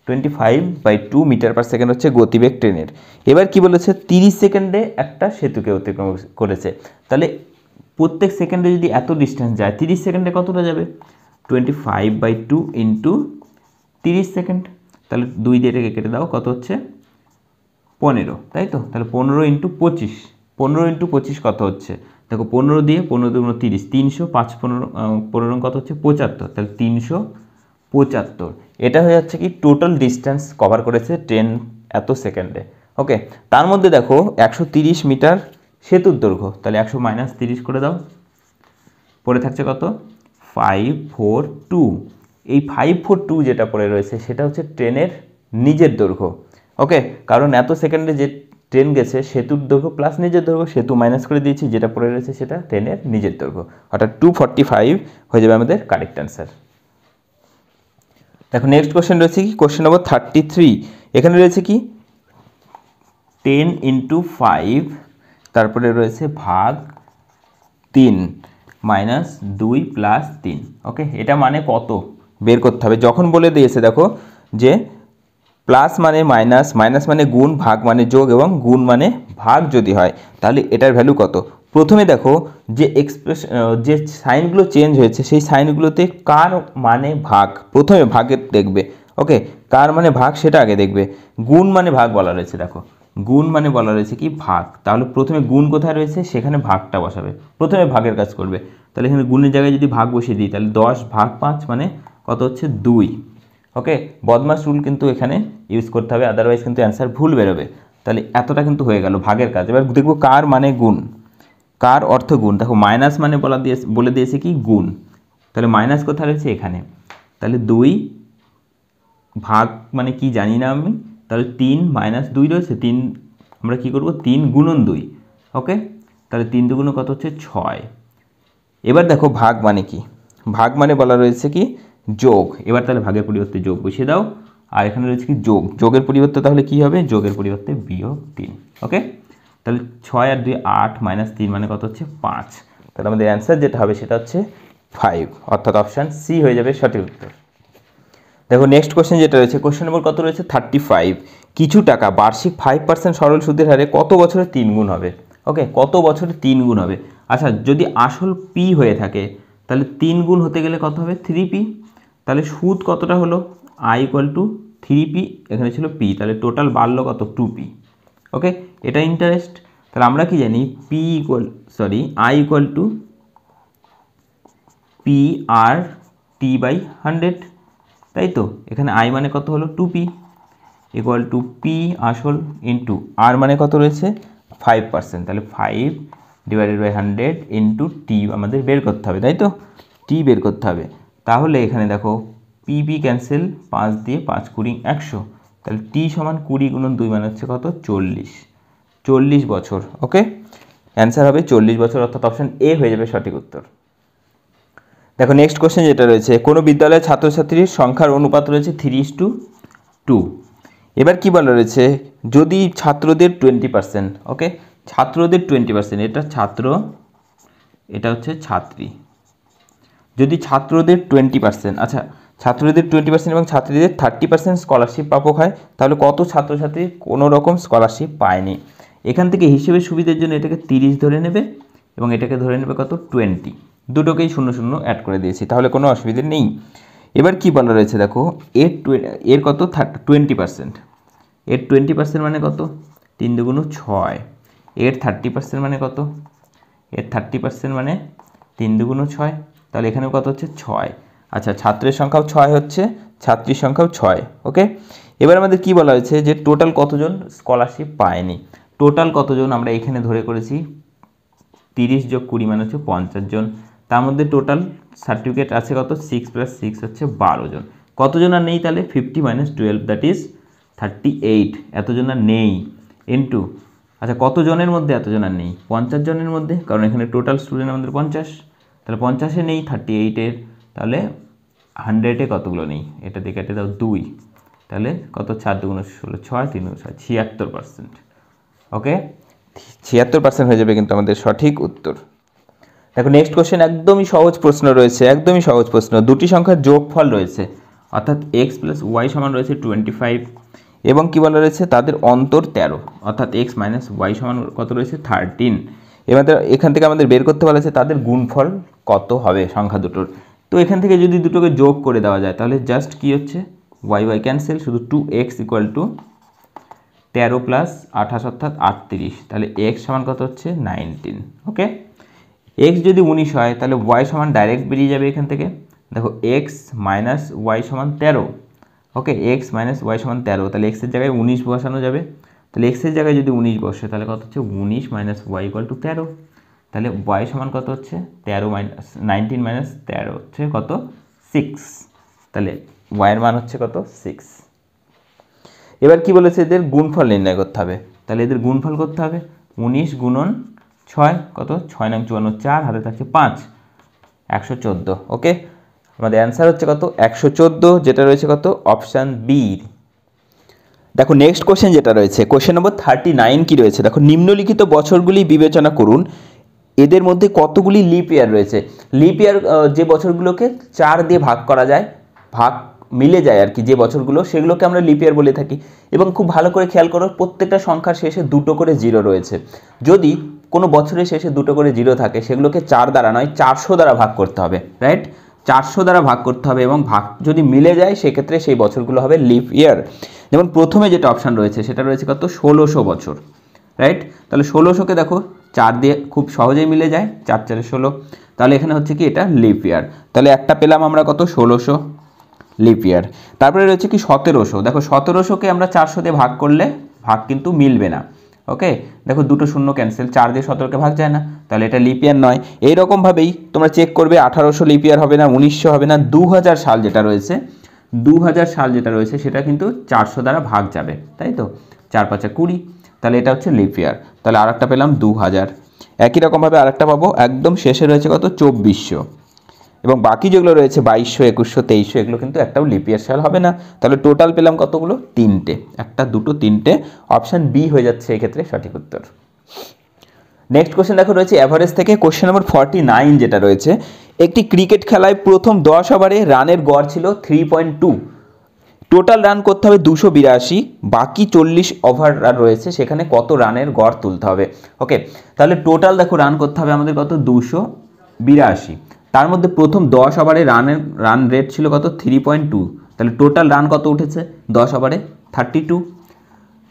25/2 মিটার পার সেকেন্ড হচ্ছে গতিবেগ ট্রেনের। এবার কি বলেছে 30 সেকেন্ডে একটা সেতুকে অতিক্রম করেছে, তাহলে প্রত্যেক সেকেন্ডে যদি এত ডিস্টেন্স যায় 30 সেকেন্ডে কতটা যাবে 25/2 ইন্টু 30 সেকেন্ড, তাহলে 2 দিয়ে এটাকে কেটে দাও কত হচ্ছে 15, তাই তো, তাহলে 15 ইন্টু 25, 15 ইন্টু 25 কত হচ্ছে, দেখো 15 দিয়ে 15 × 30, 300, 5 15 কত হচ্ছে 75, তাহলে 375। এটা হয়ে যাচ্ছে কি টোটাল ডিস্টেন্স কভার করেছে ট্রেন এত সেকেন্ডে। ওকে, তার মধ্যে দেখো 130 মিটার সেতুর দৈর্ঘ্য, তাহলে 100 - 30 করে দাও, পরে থাকছে কত 542, এই 542 যেটা পড়ে রয়েছে সেটা হচ্ছে ট্রেনের নিজের দৈর্ঘ্য। ওকে, কারণ এত সেকেন্ডে যে ট্রেন গেছে সেতুর দৈর্ঘ্য প্লাস নিজের দৈর্ঘ্য, সেতু মাইনাস করে দিয়েছি, যেটা পড়ে রয়েছে সেটা ট্রেনের নিজের দৈর্ঘ্য, অর্থাৎ 245 হয়ে যাবে আমাদের কারেক্ট অ্যান্সার। দেখো নেক্সট কোশ্চেন রয়েছে কি, কোশ্চেন নম্বর 33। এখানে রয়েছে কি 10 × 5, তারপরে রয়েছে ভাগ 3 -2 + 3। ওকে, এটা মানে কত বের করতে হবে। যখন বলে দিয়েছে দেখো যে প্লাস মানে মাইনাস, মাইনাস মানে গুণ, ভাগ মানে যোগ এবং গুণ মানে ভাগ যদি হয় তাহলে এটার ভ্যালু কত। প্রথমে দেখো যে যে সাইনগুলো চেঞ্জ হয়েছে সেই সাইনগুলোতে কার মানে ভাগ, প্রথমে ভাগের দেখবে। ওকে, কার মানে ভাগ সেটা আগে দেখবে। গুণ মানে ভাগ বলা রয়েছে, দেখো গুণ মানে বলা রয়েছে কি ভাগ, তাহলে প্রথমে গুণ কোথায় রয়েছে সেখানে ভাগটা বসাবে, প্রথমে ভাগের কাজ করবে। তাহলে এখানে গুণের জায়গায় যদি ভাগ বসিয়ে দিই তাহলে 10 ভাগ 5 মানে কত হচ্ছে 2। ওকে, বদমাস রুল কিন্তু এখানে ইউজ করতে হবে, আদারওয়াইজ কিন্তু অ্যান্সার ভুল বেরোবে। তাহলে এতটা কিন্তু হয়ে গেল ভাগের কাজ। এবার দেখবো কার মানে গুণ, কার অর্থ গুণ। দেখো মাইনাস মানে বলে দিয়েছে কি গুণ, তাহলে মাইনাস কোথায় রয়েছে এখানে। তাহলে 2 ভাগ মানে কি জানি না আমি, তাহলে 3 - 2 রয়েছে, 3 আমরা কি করব 3 × 2। ওকে, তাহলে 3 × 2 কত হচ্ছে 6। এবার দেখো ভাগ মানে কি, ভাগ মানে বলা রয়েছে কি যোগ। এবার তাহলে ভাগের পরিবর্তে যোগ বসিয়ে দাও, আর এখানে রয়েছে কি যোগ, যোগের পরিবর্তে তাহলে কি হবে, যোগের পরিবর্তে -3। ওকে, তাহলে 6 আর 2 8 - 3 মানে কত হচ্ছে 5। তাহলে আমাদের অ্যান্সার যেটা হবে সেটা হচ্ছে 5, অর্থাৎ অপশান সি হয়ে যাবে সঠিক উত্তর। দেখো নেক্সট কোশ্চেন যেটা রয়েছে, কোশ্চেন নম্বর কত রয়েছে 35। কিছু টাকা বার্ষিক 5% সরল সুদের হারে কত বছরে 3 গুণ হবে। ওকে, কত বছরে 3 গুণ হবে। আচ্ছা, যদি আসল পি হয়ে থাকে তাহলে 3 গুণ হতে গেলে কত হবে 3p। তাহলে সুদ কতটা হলো i = 3p, এখানে ছিল p, তাহলে টোটাল বাড়লো কত 2p। ওকে, এটা ইন্টারেস্ট। তাহলে আমরা কি জানি i = p/t/100, তাই তো। এখানে i মানে কত হলো 2p = p আসল ইন্টু r মানে কত রয়েছে 5%, তাহলে 5/100 ইন্টু t আমাদের বের করতে হবে, তাই তো, t বের করতে হবে। তাহলে এখানে দেখো pp ক্যান্সেল, 5 দিয়ে 5 × 20 100, তাহলে t = 20 × 2 মানে হচ্ছে কত 40 বছর। ওকে, অ্যান্সার হবে 40 বছর, অর্থাৎ অপশান এ হয়ে যাবে সঠিক উত্তর। দেখো নেক্সট কোশ্চেন যেটা রয়েছে, কোনো বিদ্যালয়ে ছাত্রছাত্রীর সংখ্যার অনুপাত রয়েছে 3:2। এবার কি বলা রয়েছে, যদি ছাত্রদের 20%, ওকে ছাত্রদের 20%, এটা ছাত্র এটা হচ্ছে ছাত্রী, যদি ছাত্রদের 20%, আচ্ছা ছাত্রদের 20% এবং ছাত্রীদের 30% স্কলারশিপ প্রাপক হয়, তাহলে কত ছাত্রছাত্রী কোনো রকম স্কলারশিপ পায়নি। এখান থেকে হিসেবের সুবিধার জন্য এটাকে 30 ধরে নেবে এবং এটাকে ধরে নেবে কত 20, দুটোকেই 0 অ্যাড করে দিয়েছি, তাহলে কোনো অসুবিধা নেই। এবার কি বলা রয়েছে দেখো এর কত 20%, এর 20% মানে কত 3 × 6, এর 30% মানে কত, এর 30% মানে 3 × 6, তাহলে এখানে কত হচ্ছে 6। আচ্ছা, ছাত্রের সংখ্যাও 6 হচ্ছে, ছাত্রীর সংখ্যাও 6। ওকে, এবার আমাদের কি বলা হয়েছে যে টোটাল কতজন স্কলারশিপ পায়নি। টোটাল কতজন আমরা এখানে ধরে করেছি 30 + 20 মানে হচ্ছে 50 জন। তার মধ্যে টোটাল সার্টিফিকেট আছে কত 6 + 6 হচ্ছে 12 জন। কতজন আর নেই তাহলে 50 - 12 দ্যাট ইজ 38, এতজন আর নেই ইন্টু, আচ্ছা কত জনের মধ্যে এতজন আর নেই 50 জনের মধ্যে, কারণ এখানে টোটাল স্টুডেন্ট আমাদের 50, তাহলে 50-এ নেই 38-এর, তাহলে 100-এ কতগুলো নেই, এটা দিয়ে কেটে দাও 2, তাহলে কত 4 × 2 = 16, 6 3 × 6 76%। ওকে, 76% হয়ে যাবে কিন্তু আমাদের সঠিক উত্তর। দেখো নেক্সট কোশ্চেন একদমই সহজ প্রশ্ন রয়েছে, একদমই সহজ প্রশ্ন। দুটি সংখ্যার যোগফল রয়েছে, অর্থাৎ x + y = রয়েছে 25 এবং কি বলা রয়েছে তাদের অন্তর 13, অর্থাৎ x - y = কত রয়েছে 13। এবার এখান থেকে আমাদের বের করতে বলা হয়েছে তাদের গুণফল কত হবে সংখ্যা দুটোর। তো এখান থেকে যদি দুটোকে যোগ করে দেওয়া যায় তাহলে জাস্ট কি হচ্ছে y ক্যান্সেল, শুধু 2x = 13 + 28 অর্থাৎ 38, তাহলে x = কত হচ্ছে 19। ওকে, x যদি 19 হয় তাহলে y = ডাইরেক্ট বেরিয়ে যাবে এখান থেকে। দেখো x - y = 13, ওকে x - y = 13, তাহলে x এর জায়গায় 19 বসানো যাবে। তাহলে x এর জায়গায় যদি 19 বসে তাহলে কত হচ্ছে 19 - y = 13, তাহলে y = কত হচ্ছে 19 - 13 হচ্ছে কত 6। তাহলে ওয়াইয়ের মান হচ্ছে কত 6। এবার কি বলেছে এদের গুণফল নির্ণয় করতে হবে, তাহলে এদের গুণফল করতে হবে 19 গুণন 6 কত 6 নং 54 4 হাতে থাকছে 5 114। ওকে, আমাদের অ্যান্সার হচ্ছে কত 114, যেটা রয়েছে কত অপশান বি। দেখো নেক্সট কোশ্চেন যেটা রয়েছে কোশ্চেন নম্বর 39 কি রয়েছে দেখো, নিম্নলিখিত বছরগুলি বিবেচনা করুন, এদের মধ্যে কতগুলি লিপ ইয়ার রয়েছে। লিপ ইয়ার যে বছরগুলোকে 4 দিয়ে ভাগ করা যায়, ভাগ মিলে যায় আর কি, যে বছরগুলো সেগুলোকে আমরা লিপ ইয়ার বলে থাকি। এবং খুব ভালো করে খেয়াল করো প্রত্যেকটা সংখ্যার শেষে 2টো করে জিরো রয়েছে। যদি কোনো বছরের শেষে 2টো করে জিরো থাকে সেগুলোকে 4 দ্বারা নয় 400 দ্বারা ভাগ করতে হবে, রাইট, 400 দ্বারা ভাগ করতে হবে এবং ভাগ যদি মিলে যায় সেক্ষেত্রে সেই বছরগুলো হবে লিপ ইয়ার। যেমন প্রথমে যেটা অপশান রয়েছে সেটা রয়েছে কত 1600 বছর, রাইট। তাহলে 1600কে দেখো 4 দিয়ে খুব সহজেই মিলে যায়, 4 4 16, তাহলে এখানে হচ্ছে কি এটা লিপ ইয়ার। তাহলে একটা পেলাম আমরা কত 1600 লিপ ইয়ার। তারপরে রয়েছে কি 1700, দেখো 1700কে আমরা 400 দিয়ে ভাগ করলে ভাগ কিন্তু মিলবে না। ওকে, দেখো 2টো শূন্য ক্যান্সেল, 4 দিয়ে 17কে ভাগ যায় না, তাহলে এটা লিপ ইয়ার নয়। এইরকমভাবেই তোমরা চেক করবে 1800 লিপ ইয়ার হবে না, 1900 হবে না, 2000 সাল যেটা রয়েছে 2000 সাল যেটা রয়েছে সেটা কিন্তু 400 দ্বারা ভাগ যাবে, তাই তো 4 5 20, তাহলে এটা হচ্ছে লিপ ইয়ার। তাহলে আরেকটা পেলাম 2000। একই রকমভাবে আরেকটা পাবো একদম শেষে রয়েছে কত 2400, এবং বাকি যেগুলো রয়েছে 2200 2100 2300 এগুলো কিন্তু একটাও লিপ ইয়ার সাল হবে না। তাহলে টোটাল পেলাম কতগুলো 3টে, একটা দুটো 3টে, অপশান বি হয়ে যাচ্ছে এক্ষেত্রে সঠিক উত্তর। নেক্সট কোশ্চেন দেখো রয়েছে অ্যাভারেজ থেকে কোশ্চেন নম্বর 49 যেটা রয়েছে, একটি ক্রিকেট খেলায় প্রথম 10 ওভারে রানের গড় ছিল 3.2, টোটাল রান করতে হবে 282, বাকি 40 ওভার রান রয়েছে সেখানে কত রানের গড় তুলতে হবে। ওকে, তাহলে টোটাল দেখো রান করতে হবে আমাদের কত 282, তার মধ্যে প্রথম 10 ওভারে রান রেট ছিল কত 3.2, তাহলে টোটাল রান কত উঠেছে 10 ওভারে 32।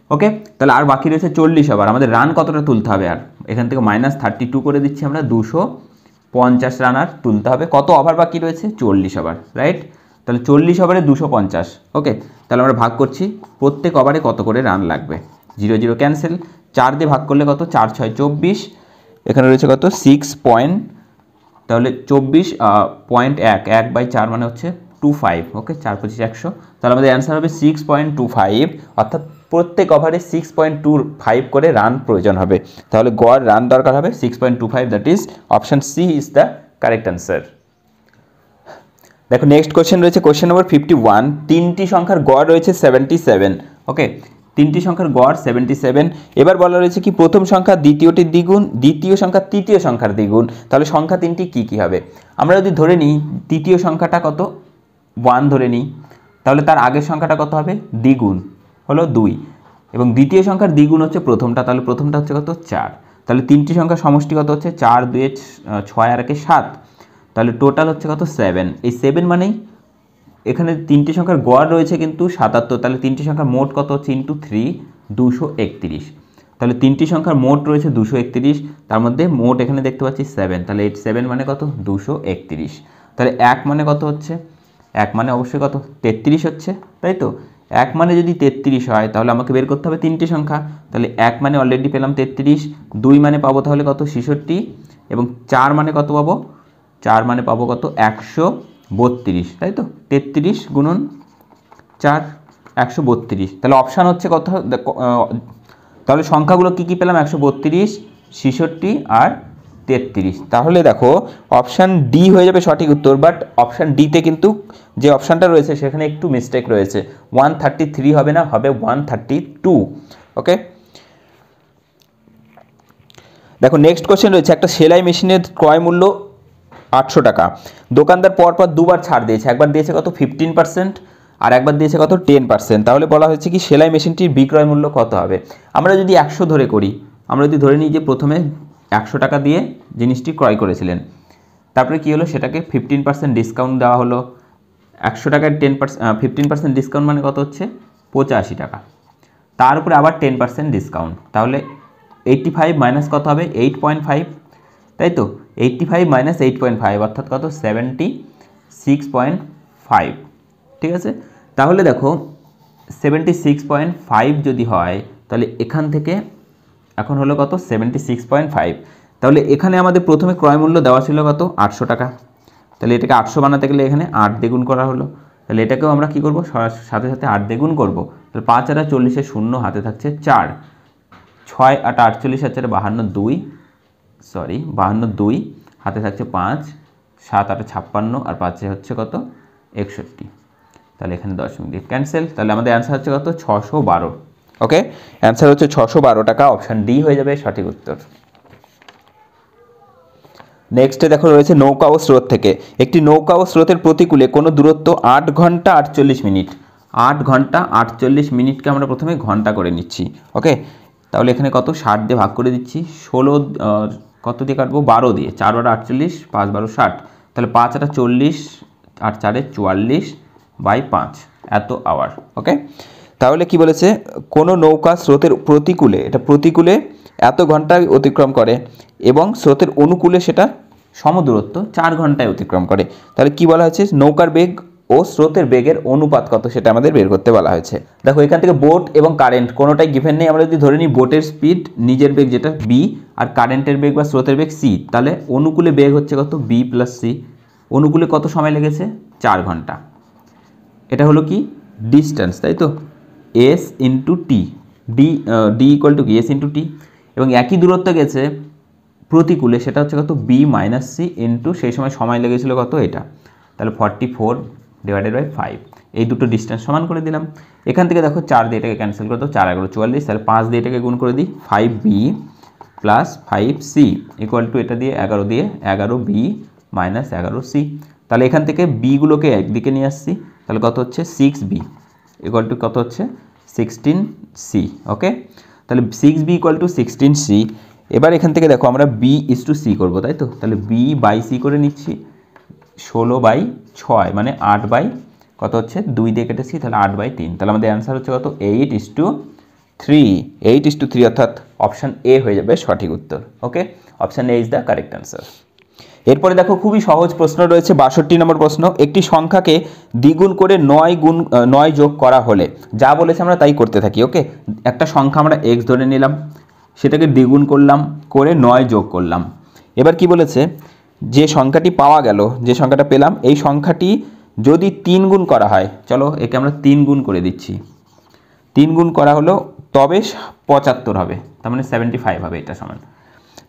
ওকে, তাহলে আর বাকি রয়েছে 40 ওভার, আমাদের রান কতটা তুলতে হবে, আর এখান থেকে -32 করে দিচ্ছি আমরা, 250 রান আর তুলতে হবে। কত ওভার বাকি রয়েছে 40 ওভার, রাইট, তাহলে 40 ওভারে 250। ওকে, তাহলে আমরা ভাগ করছি প্রত্যেক ওভারে কত করে রান লাগবে, 0 0 ক্যান্সেল, 4 দিয়ে ভাগ করলে কত 4 6 24, এখানে রয়েছে কত 6 পয়েন্ট, তাহলে 24.1 মানে হচ্ছে 25। ওকে, 4 25 100, তাহলে আমাদের অ্যান্সার হবে 6.25, অর্থাৎ প্রত্যেক ওভারে 6.25 করে রান প্রয়োজন হবে। তাহলে গড় রান দরকার হবে 6.25, that is option C is the correct answer. দেখো নেক্সট কোশ্চেন রয়েছে কোশ্চেন নম্বর 51, 3টি সংখ্যার গড় রয়েছে 77। ওকে, 3টি সংখ্যার গড় 77। এবার বলা রয়েছে কি প্রথম সংখ্যা দ্বিতীয়টির দ্বিগুণ, দ্বিতীয় সংখ্যা তৃতীয় সংখ্যার দ্বিগুণ, তাহলে সংখ্যা 3টি কী কী হবে। আমরা যদি ধরে নিই তৃতীয় সংখ্যাটা কত 1 ধরে নিই, তাহলে তার আগের সংখ্যাটা কত হবে দ্বিগুণ হলো 2, এবং দ্বিতীয় সংখ্যার দ্বিগুণ হচ্ছে প্রথমটা, তাহলে প্রথমটা হচ্ছে কত 4, তাহলে 3টি সংখ্যার সমষ্টি কত হচ্ছে 4 2 6 আর 1 7, তাহলে টোটাল হচ্ছে কত 7। এই 7 মানেই এখানে 3টি সংখ্যার গড় রয়েছে কিন্তু 77, তাহলে 3টি সংখ্যার মোট কত হচ্ছে ইন্টু 3 231, তাহলে 3টি সংখ্যার মোট রয়েছে 231, তার মধ্যে মোট এখানে দেখতে পাচ্ছি 7, তাহলে 7 মানে কত 231, তাহলে 1 মানে কত হচ্ছে 1 মানে অবশ্যই কত 33 হচ্ছে, তাই তো 1 মানে যদি 33 হয় তাহলে আমাকে বের করতে হবে 3টি সংখ্যা, তাহলে 1 মানে অলরেডি পেলাম 33, 2 মানে পাবো তাহলে কত 66, এবং 4 মানে কত পাবো 4 মানে পাবো কত 132, তাই তো 33 গুণন 4 132, তাহলে অপশান হচ্ছে কত, তাহলে সংখ্যাগুলো কী কী পেলাম 132 66 আর 33, তাহলে দেখো অপশান ডি হয়ে যাবে সঠিক উত্তর। বাট অপশান ডিতে কিন্তু যে অপশানটা রয়েছে সেখানে একটু মিস্টেক রয়েছে, 133 হবে না, হবে 132। ওকে, দেখো নেক্সট কোশ্চেন রয়েছে, একটা সেলাই মেশিনের ক্রয় মূল্য 800 টাকা, দোকানদার পরপর দুবার ছাড় দিয়েছে, একবার দিয়েছে কত 15% আর একবার দিয়েছে কত 10%, তাহলে বলা হয়েছে কি সেলাই মেশিনটির বিক্রয় মূল্য কত হবে। আমরা যদি 100 ধরে করি, আমরা যদি ধরে নিই যে প্রথমে 100 টাকা দিয়ে জিনিসটি ক্রয় করেছিলেন, তারপরে কী হলো সেটাকে 15% ডিসকাউন্ট দেওয়া হলো, 100 টাকায় 15% ডিসকাউন্ট মানে কত হচ্ছে 85 টাকা, তার উপরে আবার 10% ডিসকাউন্ট, তাহলে 85 মাইনাস কত হবে 8.5, তাই তো 85 মাইনাস 8.5 অর্থাৎ কত 76.5, ঠিক আছে। তাহলে দেখো 76.5 যদি হয় তাহলে এখান থেকে এখন হলো কত 76.5, তাহলে এখানে আমাদের প্রথমে ক্রয় মূল্য দেওয়া ছিল কত 800 টাকা, তাহলে এটাকে 800 বানাতে গেলে এখানে 8 দ্বিগুণ করা হলো, তাহলে এটাকেও আমরা কী করবো, সাথে সাথে 8 দিয়ে গুণ করবো। তাহলে 5 আর 40 শূন্য, হাতে থাকছে 4, 6 8 48 আর 4 52, 52, হাতে থাকছে 5, 7 8 56 আর 5 হচ্ছে কত 61। তাহলে এখানে দশমিক দিয়ে ক্যান্সেল। তাহলে আমাদের অ্যান্সার হচ্ছে কত 612। ওকে, অ্যান্সার হচ্ছে 612 টাকা, অপশান ডি হয়ে যাবে সঠিক উত্তর। নেক্সটে দেখো রয়েছে নৌকা ও স্রোত থেকে। একটি নৌকা ও স্রোতের প্রতিকূলে কোনো দূরত্ব 8 ঘন্টা 48 মিনিট। 8 ঘন্টা 48 মিনিটকে আমরা প্রথমে ঘন্টা করে নিচ্ছি। ওকে, তাহলে এখানে কত 60 দিয়ে ভাগ করে দিচ্ছি, 16 কত দিয়ে কাটবো 12 দিয়ে, 4 বার 48, 5 12 60, তাহলে 5 আর 40 আর 4 44 বাই 5 এত আওয়ার। ওকে, তাহলে কি বলেছে, কোনো নৌকা স্রোতের প্রতিকূলে, এটা প্রতিকূলে এত ঘন্টায় অতিক্রম করে এবং স্রোতের অনুকূলে সেটা সমদূরত্ব 4 ঘন্টায় অতিক্রম করে। তাহলে কি বলা হয়েছে, নৌকার বেগ ও স্রোতের বেগের অনুপাত কত সেটা আমাদের বের করতে বলা হয়েছে। দেখো এখান থেকে বোট এবং কারেন্ট কোনোটাই গিভেন নেই। আমরা যদি ধরে নিই বোটের স্পিড নিজের বেগ যেটা বি আর কারেন্টের বেগ বা স্রোতের বেগ সি, তাহলে অনুকূলে বেগ হচ্ছে কত বি প্লাস সি। অনুকূলে কত সময় লেগেছে 4 ঘন্টা। এটা হলো কি ডিস্টেন্স, তাই তো, S into T, D equal to কি এস ইন্টু টি। এবং একই দূরত্ব গেছে প্রতিকূলে, সেটা হচ্ছে কত বি মাইনাস সি ইন্টু সেই সময় লেগেছিল কত এটা, তাহলে 44 ডিভাইডেড বাই 5। এই দুটো ডিস্টেন্স সমান করে দিলাম। এখান থেকে দেখো 4 দিয়ে এটাকে ক্যান্সেল করে দাও, 4 11 44, তাহলে 5 দিয়ে এটাকে গুণ করে দিই, 5b plus 5c equal to এটা দিয়ে 11 দিয়ে 11b মাইনাস 11c। তাহলে এখান থেকে বিগুলোকে একদিকে নিয়ে আসছি, তাহলে কত হচ্ছে 6b ইকুয়াল টু কত হচ্ছে 16c। ওকে, তাহলে 6b ইকুয়াল টু 16c। এবার এখান থেকে দেখো আমরা b ইস টু সি করবো, তাই তো, তাহলে b বাই সি করে নিচ্ছি, 16/6 মানে 8 বাই কত হচ্ছে 2 দিয়ে কেটেছি, তাহলে 8/3। তাহলে আমাদের অ্যান্সার হচ্ছে কত 8:3, 8:3 অর্থাৎ অপশান এ হয়ে যাবে সঠিক উত্তর। Okay, option A is the correct answer. এরপরে দেখো খুবই সহজ প্রশ্ন রয়েছে 62 নম্বর প্রশ্ন। একটি সংখ্যাকে দ্বিগুণ করে 9 যোগ করা হলে, যা বলেছে আমরা তাই করতে থাকি। ওকে, একটা সংখ্যা আমরা এক্স ধরে নিলাম, সেটাকে দ্বিগুণ করলাম, করে 9 যোগ করলাম। এবার কি বলেছে, যে সংখ্যাটি পাওয়া গেল, যে সংখ্যাটা পেলাম, এই সংখ্যাটি যদি 3 গুণ করা হয়, চলো একে আমরা 3 গুণ করে দিচ্ছি, 3 গুণ করা হলো তবে 75 হবে, তার মানে 75 হবে এটা সমান।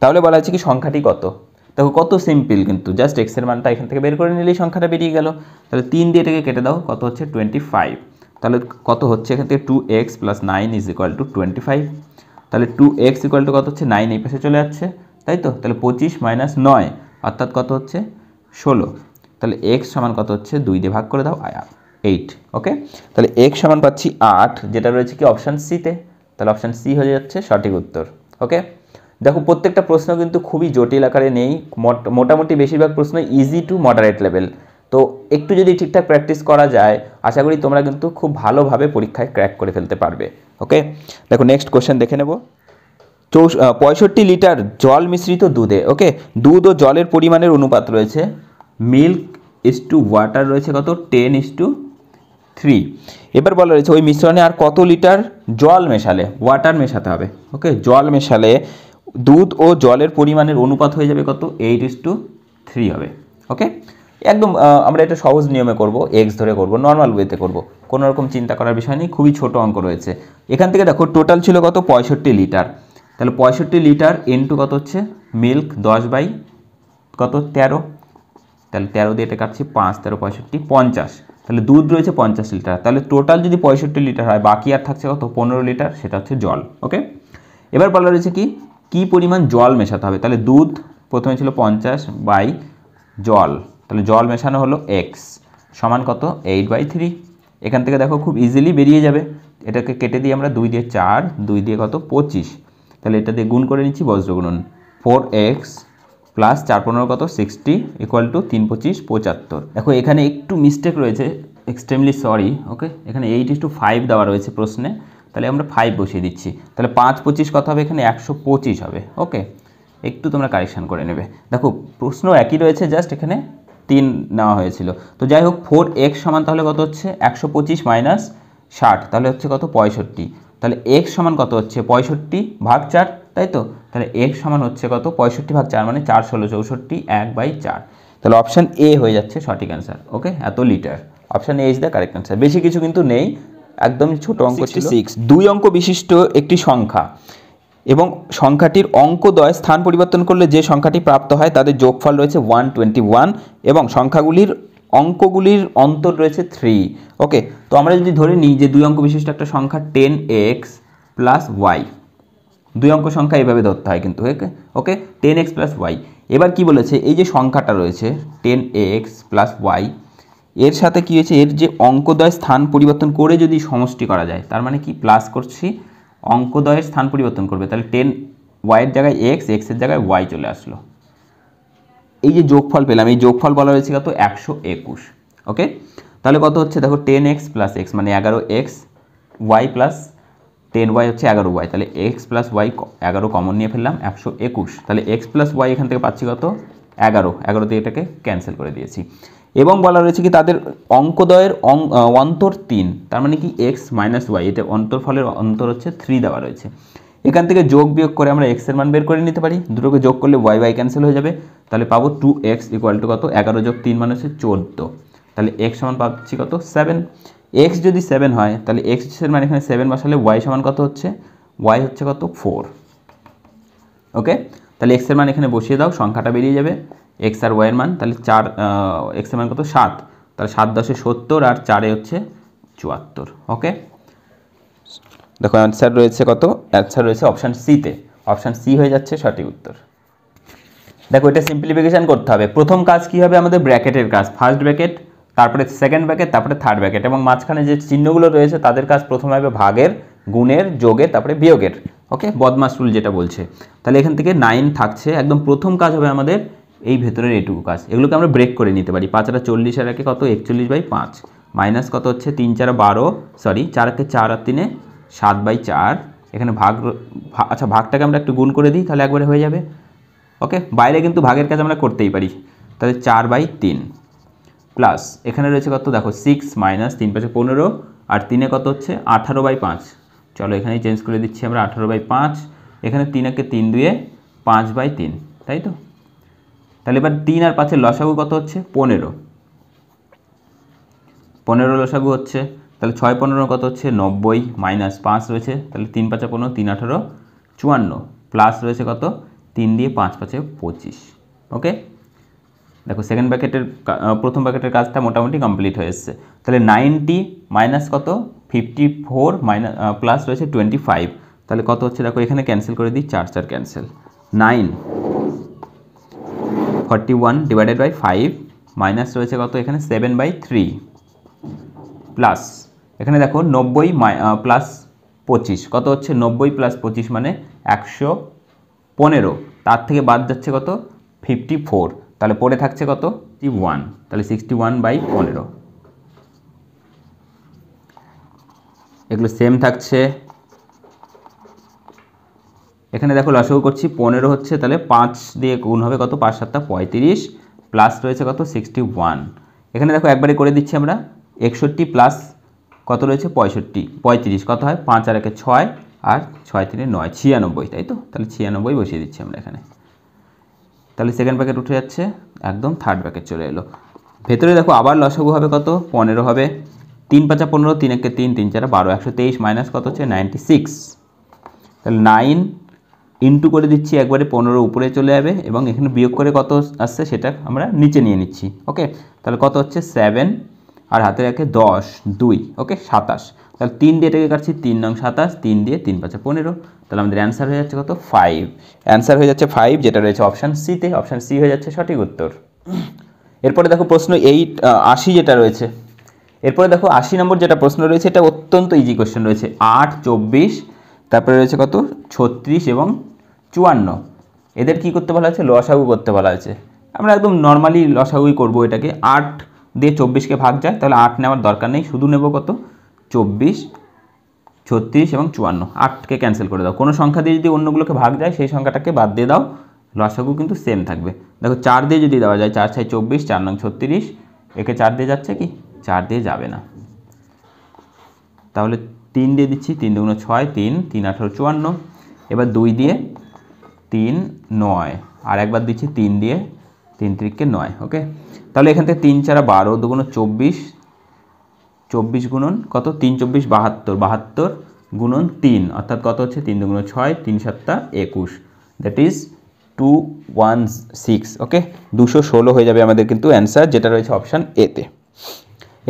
তাহলে বলা হচ্ছে কি সংখ্যাটি কত। দেখো কত সিম্পল, কিন্তু জাস্ট এক্স এর মানটা এখান থেকে বের করে নিলেই সংখ্যাটা বেরিয়ে গেল। তাহলে 3 দিয়ে এটাকে কেটে দাও, কত হচ্ছে 25। তাহলে কত হচ্ছে এখান থেকে 2x + 9 ইজ ইকুয়াল টু 25। তাহলে 2x ইকুয়াল টু কত হচ্ছে 9 এই পাশে চলে যাচ্ছে, তাই তো, তাহলে 25 - 9 অর্থাৎ কত হচ্ছে 16। তাহলে x সমান কত হচ্ছে 2 দিয়ে ভাগ করে দাও 8। ওকে, তাহলে x সমান পাচ্ছি 8, যেটা রয়েছে কি অপশান সিতে। তাহলে অপশান সি হয়ে যাচ্ছে সঠিক উত্তর। ওকে, দেখো প্রত্যেকটা প্রশ্ন কিন্তু খুবই জটিল আকারে নেই, মোটামুটি বেশিরভাগ প্রশ্ন ইজি টু মডারেট লেভেল। তো একটু যদি ঠিকঠাক প্র্যাকটিস করা যায়, আশা করি তোমরা কিন্তু খুব ভালোভাবে পরীক্ষায় ক্র্যাক করে ফেলতে পারবে। ওকে, দেখো নেক্সট কোশ্চেন দেখে নেব। 65 লিটার জল মিশ্রিত দুধে, ওকে, দুধ ও জলের পরিমাণের অনুপাত রয়েছে মিল্ক ইস টু ওয়াটার রয়েছে কত 10:3। এবার বলা রয়েছে ওই মিশ্রণে আর কত লিটার জল মেশালে, ওয়াটার মেশাতে হবে। ওকে, জল মেশালে দুধ ও জলের পরিমাণের অনুপাত হয়ে যাবে কত 8:3 হবে। ওকে, একদম আমরা এটা সহজ নিয়মে করব, এক্স ধরে করব, নর্মাল ওয়েতে করব, কোনো রকম চিন্তা করার বিষয় নেই, খুবই ছোট অঙ্ক রয়েছে। এখান থেকে দেখো টোটাল ছিল কত 65 লিটার, তাহলে 65 লিটার ইন্টু কত হচ্ছে মিল্ক 10 বাই কত 13, তাহলে 13 দিয়ে এটা কাটছি 5 13 65 50, তাহলে দুধ রয়েছে 50 লিটার, তাহলে টোটাল যদি 65 লিটার হয়, বাকি আর থাকছে কত 15 লিটার, সেটা হচ্ছে জল। ওকে, এবার বলা রয়েছে কি পরিমাণ জল মেশাতে হবে। তাহলে দুধ প্রথমে ছিল 50 বাই জল, তাহলে জল মেশানো হলো x সমান কত 8/3। এখান থেকে দেখো খুব ইজিলি বেরিয়ে যাবে, এটাকে কেটে দিয়ে আমরা 2 দিয়ে 4, 2 দিয়ে কত 25, তাহলে এটা দিয়ে গুণ করে নিচ্ছি বজ্রগুণন, 4x প্লাস 4 15 কত 60 ইকুয়াল টু 3 25 75। দেখো এখানে একটু মিস্টেক রয়েছে, এক্সট্রিমলি সরি। ওকে, এখানে 8:5 দেওয়া রয়েছে প্রশ্নে, তাহলে আমরা 5 বসিয়ে দিচ্ছি, তাহলে 5 25 কত হবে, এখানে 125 হবে। ওকে, একটু তোমরা কারেকশান করে নেবে। দেখো প্রশ্ন একই রয়েছে, জাস্ট এখানে 3 নেওয়া হয়েছিল। তো যাই হোক 4x সমান তাহলে কত হচ্ছে 125 মাইনাস 60, তাহলে হচ্ছে কত 65। তাহলে x সমান কত হচ্ছে 65/4, তাই তো, তাহলে x সমান হচ্ছে কত 65/4 মানে 4 16 64 1/4। তাহলে অপশান এ হয়ে যাচ্ছে সঠিক অ্যান্সার। ওকে, এত litre option A is the correct answer. বেশি কিছু কিন্তু নেই, একদম ছোট অঙ্ক ছিল। 66 2 অঙ্ক বিশিষ্ট একটি সংখ্যা এবং সংখ্যাটির অঙ্কদ্বয় স্থান পরিবর্তন করলে যে সংখ্যাটি প্রাপ্ত হয় তাদের যোগফল রয়েছে 121 এবং সংখ্যাগুলির অঙ্কগুলির অন্তর রয়েছে 3। ওকে, তো আমরা যদি ধরে নিই যে 2 অঙ্ক বিশিষ্ট একটা সংখ্যা 10x প্লাস ওয়াই, 2 অঙ্ক সংখ্যা এইভাবে ধরতে হয় কিন্তু। ওকে, 10x প্লাস ওয়াই। এবার কি বলেছে, এই যে সংখ্যাটা রয়েছে 10x প্লাস ওয়াই, এর সাথে কি হয়েছে, এর যে অঙ্কদ্বয় স্থান পরিবর্তন করে যদি সমষ্টি করা যায়, তার মানে কি প্লাস করছি, অঙ্কদ্বয়ের স্থান পরিবর্তন করবে, তাহলে 10 ওয়াইয়ের জায়গায় এক্স, এক্সের জায়গায় ওয়াই চলে আসলো। এই যে যোগফল পেলাম, এই যোগফল বলা হয়েছে কত, 121। ওকে, তাহলে কত হচ্ছে দেখো, 10x প্লাস এক্স মানে 11x, ওয়াই প্লাস 10y হচ্ছে 11y, তাহলে x প্লাস ওয়াই 11 কমন নিয়ে ফেললাম, 121। তাহলে x প্লাস ওয়াই এখান থেকে পাচ্ছি কত, 11 দিয়ে এটাকে ক্যান্সেল করে দিয়েছি। এবং বলা রয়েছে কি তাদের অঙ্কদ্বয়ের অন্তর 3, তার মানে কি x মাইনাস ওয়াই, এটা অন্তরফলের অন্তর হচ্ছে 3 দেওয়া রয়েছে। এখান থেকে যোগ বিয়োগ করে আমরা x এর মান বের করে নিতে পারি, দুটোকে যোগ করলে y ক্যান্সেল হয়ে যাবে, তাহলে পাবো 2x ইকুয়াল টু কত, 11 যোগ 3 মানে হচ্ছে 14, তাহলে x সমান পাচ্ছি কত, 7। x যদি 7 হয় তাহলে x এর মান এখানে 7 বসালে y সমান কত হচ্ছে, y হচ্ছে কত, 4। ওকে, তাহলে x এর মান এখানে বসিয়ে দাও, সংখ্যাটা বেরিয়ে যাবে x আর y এর মান, তাহলে 4 x এর মান কত, 7, তাহলে 7 10 70 আর 4 হচ্ছে 74। ওকে, দেখো অ্যান্সার রয়েছে কত, অ্যান্সার রয়েছে অপশান সিতে, অপশান সি হয়ে যাচ্ছে সঠিক উত্তর। দেখো এটা সিম্পলিফিকেশন করতে হবে। প্রথম কাজ কি হবে আমাদের, ব্র্যাকেটের কাজ, ফার্স্ট ব্র্যাকেট, তারপরে সেকেন্ড ব্র্যাকেট, তারপরে থার্ড ব্র্যাকেট, এবং মাঝখানে যে চিহ্নগুলো রয়েছে তাদের কাজ প্রথমে হবে ভাগের, গুণের, যোগের, তারপরে বিয়োগের। ওকে, বদমাস রুল যেটা বলছে। তাহলে এখান থেকে 9 থাকছে, একদম প্রথম কাজ হবে আমাদের এই ভেতরের এইটুকু কাজ, এগুলোকে আমরা ব্রেক করে নিতে পারি। 5 আর 40 আর একে কত, 41/5, মাইনাস কত হচ্ছে 3 4 12, সরি 4 একে 4 আর 3 7/4, এখানে ভাগ, আচ্ছা ভাগটাকে আমরা একটু গুণ করে দিই, তাহলে একবারে হয়ে যাবে। ওকে, বাইরে কিন্তু ভাগের কাজ আমরা করতেই পারি, তাহলে 4/3 প্লাস এখানে রয়েছে কত দেখো 6 মাইনাস 3 5 15 আর 3 কত হচ্ছে 18/5, চলো এখানেই চেঞ্জ করে দিচ্ছি আমরা 18/5, এখানে 3 একে 3 2 5/3, তাই তো। তাহলে এবার 3 আর 5 এর লসাগু কত হচ্ছে 15, 15 লসাগু হচ্ছে, তাহলে 6 15 কত হচ্ছে 90, মাইনাস 5 রয়েছে, তাহলে 3 5 15 3 18 54, প্লাস রয়েছে কত 3 দিয়ে 5 5 25। ওকে, দেখো সেকেন্ড ব্র্যাকেটের প্রথম ব্র্যাকেটের কাজটা মোটামুটি কমপ্লিট হয়ে এসছে। তাহলে 90 মাইনাস কত 54 মাইনাস প্লাস রয়েছে 25, তাহলে কত হচ্ছে দেখো এখানে ক্যান্সেল করে দিই, 4 4 ক্যান্সেল, 9 41/5 মাইনাস রয়েছে কত এখানে 7/3 প্লাস এখানে দেখো 90 প্লাস 25 কত হচ্ছে 90 প্লাস 25 মানে 115, তার থেকে বাদ যাচ্ছে কত 54, তাহলে পড়ে থাকছে কত 61, তাহলে 61/15, এগুলো সেম থাকছে। এখানে দেখো লসাগু করছি 15 হচ্ছে, তাহলে 5 দিয়ে গুণ হবে কত 5 7 35 প্লাস রয়েছে কত 61, এখানে দেখো একবারে করে দিচ্ছি আমরা 61 প্লাস কত রয়েছে 35 কত হয় 5 আর 1 6 আর 6 3 9 96, তাই তো, তাহলে 96 বসিয়ে দিচ্ছি আমরা এখানে। তাহলে সেকেন্ড ব্র্যাকেট উঠে যাচ্ছে, একদম থার্ড ব্র্যাকেট চলে এলো। ভেতরে দেখো আবার লসাগু হবে কত 15 হবে, 3 5 15 3 1 3 3 4 12 123 মাইনাস কত হচ্ছে 96, তাহলে 9 ইন্টু করে দিচ্ছি একবারে 15 উপরে চলে যাবে এবং এখানে বিয়োগ করে কত আসছে সেটা আমরা নিচে নিয়ে নিচ্ছি। ওকে, তাহলে কত হচ্ছে 7 আর হাতে রাখে 10 2, ওকে 27, তাহলে 3 দিয়ে এটাকে কাটছি 3 নং 27, 3 দিয়ে 3 5 15, তাহলে আমাদের অ্যান্সার হয়ে যাচ্ছে কত 5, অ্যান্সার হয়ে যাচ্ছে 5, যেটা রয়েছে অপশান সিতে, অপশান সি হয়ে যাচ্ছে সঠিক উত্তর। এরপরে দেখো প্রশ্ন 80 যেটা রয়েছে, এরপরে দেখো 80 নম্বর যেটা প্রশ্ন রয়েছে এটা অত্যন্ত ইজি কোশ্চেন রয়েছে, 8 24 তারপরে রয়েছে কত 36 এবং 54, এদের কি করতে বলা আছে লসাগু করতে বলা আছে। আমরা একদম নর্মালি লসাগুই করব, এটাকে 8 দিয়ে 24কে ভাগ যায়, তাহলে 8 নেওয়ার দরকার নেই, শুধু নেব কত 24 36 এবং 54, 8কে ক্যান্সেল করে দাও, কোনো সংখ্যা দিয়ে যদি অন্যগুলোকে ভাগ যায় সেই সংখ্যাটাকে বাদ দিয়ে দাও, লসাগু কিন্তু সেম থাকবে। দেখো 4 দিয়ে যদি দেওয়া যায় 4 6 24 4 নং 36, একে 4 দিয়ে যাচ্ছে কি 4 দিয়ে যাবে না, তাহলে 3 দিয়ে দিচ্ছি 3 2 6 3 3 18 54, এবার 2 দিয়ে 3 9 আর একবার দিচ্ছি 3 দিয়ে 3 3 9, ওকে, তাহলে এখান থেকে 3 4 12 2 24 24 গুণন কত 3 24 72, 72 গুণন 3 অর্থাৎ কত হচ্ছে 3 2 6 3 7 21, দ্যাট ইজ 216। ওকে, 216 হয়ে যাবে আমাদের কিন্তু অ্যান্সার, যেটা রয়েছে অপশান এতে।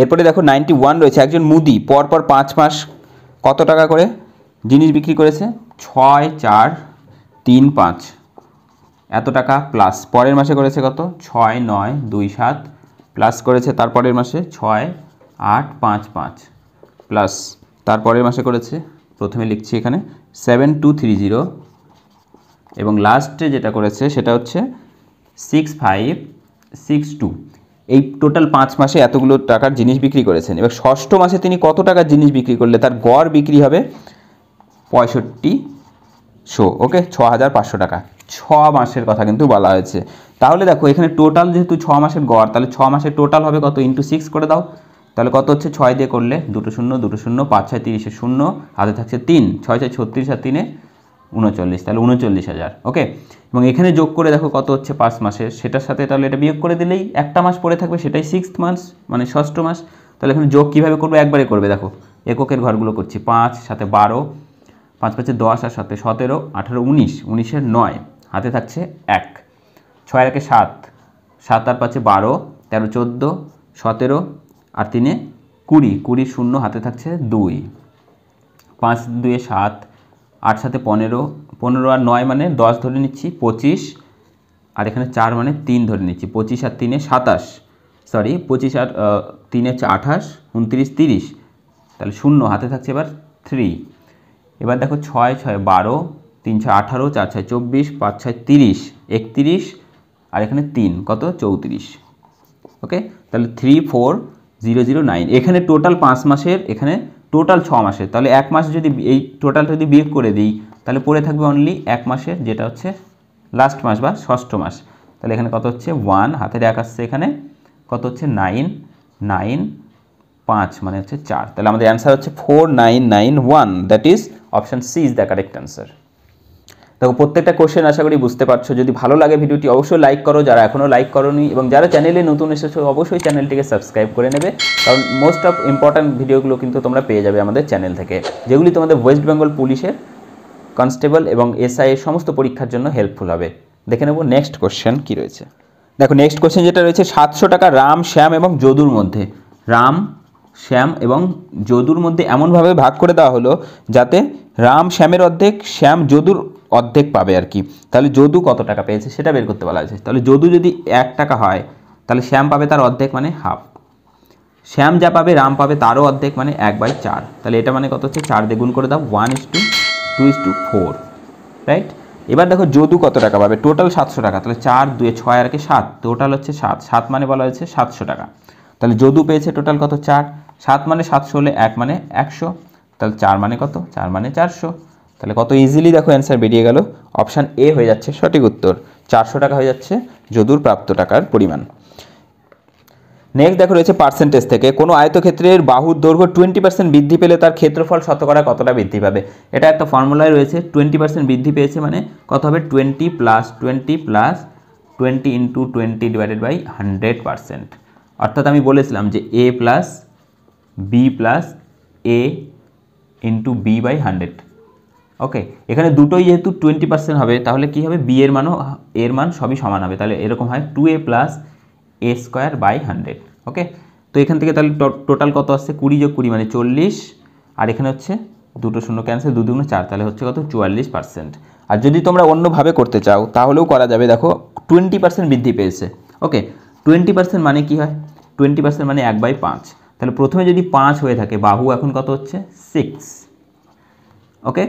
এরপরে দেখো 91 রয়েছে, একজন মুদি পরপর 5 মাস কত টাকা করে জিনিস বিক্রি করেছে? 6 4 3 5 এত টাকা, প্লাস পরের মাসে করেছে কত 6 9 2 7, প্লাস করেছে তারপরের মাসে 6 8 5 5, প্লাস তারপরের মাসে করেছে, প্রথমে লিখছি এখানে 7 2 3 0, এবং লাস্টে যেটা করেছে সেটা হচ্ছে 6 5 6 2। এই টোটাল 5 মাসে এতগুলো টাকার জিনিস বিক্রি করেছেন। এবার ষষ্ঠ মাসে তিনি কত টাকার জিনিস বিক্রি করলে তার গড় বিক্রি হবে 6500। ওকে, 6500 টাকা, 6 মাসের কথা কিন্তু বলা হয়েছে। তাহলে দেখো এখানে টোটাল যেহেতু 6 মাসের গড়, তাহলে 6 মাসের টোটাল হবে কত, ইন্টু 6 করে দাও। তাহলে কত হচ্ছে, 6 দিয়ে করলে 2 0 2 0, 5 6 30 0, হাতে থাকছে 3, 6 6 36 আর 3 39, তাহলে 39,000। ওকে, এবং এখানে যোগ করে দেখো কত হচ্ছে 5 মাসের, সেটার সাথে তাহলে এটা বিয়োগ করে দিলেই একটা মাস পড়ে থাকবে, সেটাই 6th মাস মানে ষষ্ঠ মাস। তাহলে এখানে যোগ কীভাবে করবো, একবারে করবে। দেখো এককের ঘরগুলো করছি, 5 7 12, 5 5 10 আর 7 17 18 19, 19 9, হাতে থাকছে 1, 6 1 7, 7 আর 5 12, 13 14 17 আর 3 20, 20 0, হাতে থাকছে 2, 5 2 7, 8 7 15, 15 আর 9 মানে 10 ধরে নিচ্ছি 25, আর এখানে 4 মানে 3 ধরে নিচ্ছি 25 আর 3 27, সরি 25 আর 3 28 29 30, তাহলে 0, হাতে থাকছে এবার 3। এবার দেখো 6 6 12, 3 6 18, 4 6 24, 5 6 30 31, আর এখানে 3 কত 34। ওকে, তাহলে 34009। এখানে টোটাল 5 মাসের, এখানে টোটাল 6 মাসের, তাহলে এক মাস যদি এই টোটালটা যদি বিয়োগ করে দিই তাহলে পড়ে থাকবে অনলি এক মাসের, যেটা হচ্ছে লাস্ট মাস বা ষষ্ঠ মাস। তাহলে এখানে কত হচ্ছে 1, হাতের 1 আসছে, এখানে কত হচ্ছে 9 9 5 মানে হচ্ছে 4। তাহলে আমাদের অ্যান্সার হচ্ছে 4991, that is option C is the correct answer. দেখো প্রত্যেকটা কোশ্চেন আশা করি বুঝতে পারছো। যদি ভালো লাগে ভিডিওটি অবশ্যই লাইক করো, যারা এখনও লাইক করোনি, এবং যারা চ্যানেলে নতুন এসেছো অবশ্যই চ্যানেলটিকে সাবস্ক্রাইব করে নেবে, কারণ মোস্ট অফ ইম্পর্ট্যান্ট ভিডিওগুলো কিন্তু তোমরা পেয়ে যাবে আমাদের চ্যানেল থেকে, যেগুলি তোমাদের ওয়েস্ট বেঙ্গল পুলিশের কনস্টেবল এবং এসআই এর সমস্ত পরীক্ষার জন্য হেল্পফুল হবে। দেখে নেব নেক্সট কোশ্চেন কী রয়েছে। দেখো নেক্সট কোশ্চেন যেটা রয়েছে, 700 টাকা রাম শ্যাম এবং যদুর মধ্যে, রাম শ্যাম এবং যদুর মধ্যে এমনভাবে ভাগ করে দেওয়া হলো যাতে রাম শ্যামের অর্ধেক, শ্যাম যদুর অর্ধেক পাবে আর কি। তাহলে যদু কত টাকা পেয়েছে সেটা বের করতে বলা হয়েছে। তাহলে যদু যদি 1 টাকা হয় তাহলে শ্যাম পাবে তার অর্ধেক মানে হাফ, শ্যাম যা পাবে রাম পাবে তারও অর্ধেক মানে 1/4। তাহলে এটা মানে কত হচ্ছে, 4 দিয়ে গুণ করে দাও, 1:2:4, রাইট। এবার দেখো যদু কত টাকা পাবে, টোটাল 700 টাকা, তাহলে 4 2 6 আর 7, টোটাল হচ্ছে 7, 7 মানে বলা হয়েছে 700 টাকা। তাহলে যদু পেয়েছে টোটাল কত 4, 7 মানে 700 হলে 1 মানে 100, তাহলে 4 মানে কত, 4 মানে 400। তাহলে কত ইজিলি দেখো অ্যান্সার বেরিয়ে গেল, অপশান এ হয়ে যাচ্ছে সঠিক উত্তর। 400 টাকা হয়ে যাচ্ছে যদুর প্রাপ্ত টাকার পরিমাণ। নেক্সট দেখো রয়েছে পার্সেন্টেজ থেকে, কোনো আয়তক্ষেত্রের বাহুর দৈর্ঘ্য 20% বৃদ্ধি পেলে তার ক্ষেত্রফল শতকরা কতটা বৃদ্ধি পাবে। এটা একটা ফর্মুলায় রয়েছে, 20% বৃদ্ধি পেয়েছে মানে কত হবে, 20 + 20 + 20 × 20 / 100%। অর্থাৎ আমি বলেছিলাম যে a + b + a × b/100। ওকে, এখানে দুটোই যেহেতু 20% হবে তাহলে কি হবে, বি এর মানও এর মান সবই সমান হবে, তাহলে এরকম হয় 2a + a²/100। ওকে, তো এখান থেকে তাহলে টোটাল কত আসছে, 20 + 20 মানে 40, আর এখানে হচ্ছে দুটো শূন্য ক্যান্সেল, 2 2 4, তাহলে হচ্ছে কত 44%। আর যদি তোমরা অন্যভাবে করতে চাও তাহলেও করা যাবে। দেখো 20% বৃদ্ধি পেয়েছে। ওকে, 20% মানে কি হয়, 20% মানে 1/5। তাহলে প্রথমে যদি 5 হয়ে থাকে, বাহু এখন কত হচ্ছে 6। ওকে,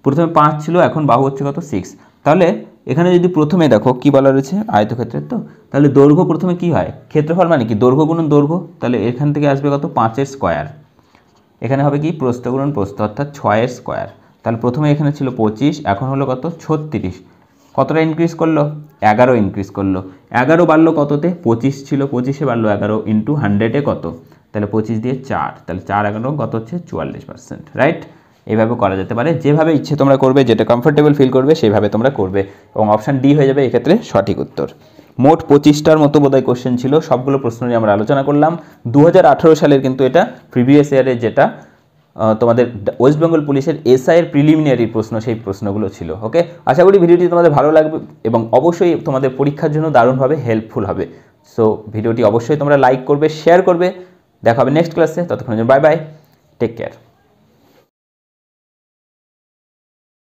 প্রথমে 5 ছিল, এখন বাহু হচ্ছে কত 6। তাহলে এখানে যদি প্রথমে দেখো কি বলা রয়েছে, আয়তক্ষেত্রের, তো তাহলে দৈর্ঘ্য প্রথমে কি হয়, ক্ষেত্রফল মানে কি দৈর্ঘ্য গুণন দৈর্ঘ্য, তাহলে এখান থেকে আসবে কত 5-এর স্কোয়ার, এখানে হবে কি প্রস্থ গুণন প্রস্থ অর্থাৎ 6-এর স্কোয়ার। তাহলে প্রথমে এখানে ছিল 25, এখন হলো কত 36, কতটা ইনক্রিজ করলো, 11 ইনক্রিজ করলো। 11 বাড়লো কততে, 25 ছিল, 25-এ বাড়লো 11 × 100-এ কত, তাহলে 25 দিয়ে 4, তাহলে 4 11 কত হচ্ছে 44%, রাইট। এইভাবে করা যেতে পারে, যেভাবে ইচ্ছে তোমরা করবে, যেটা কমফোর্টেবল ফিল করবে সেইভাবে তোমরা করবে, এবং অপশান ডি হয়ে যাবে এক্ষেত্রে সঠিক উত্তর। মোট 25টার মতো বোধহয় কোশ্চেন ছিল, সবগুলো প্রশ্ন নিয়ে আমরা আলোচনা করলাম। 2018 সালের কিন্তু এটা প্রিভিয়াস ইয়ারের যেটা তোমাদের ওয়েস্ট বেঙ্গল পুলিশের এসআইয়ের প্রিলিমিনারি প্রশ্ন, সেই প্রশ্নগুলো ছিল। ওকে, আশা করি ভিডিওটি তোমাদের ভালো লাগবে এবং অবশ্যই তোমাদের পরীক্ষার জন্য দারুণভাবে হেল্পফুল হবে। সো ভিডিওটি অবশ্যই তোমরা লাইক করবে, শেয়ার করবে। দেখা হবে নেক্সট ক্লাসে, ততক্ষণের জন্য বাই বাই, টেক কেয়ার।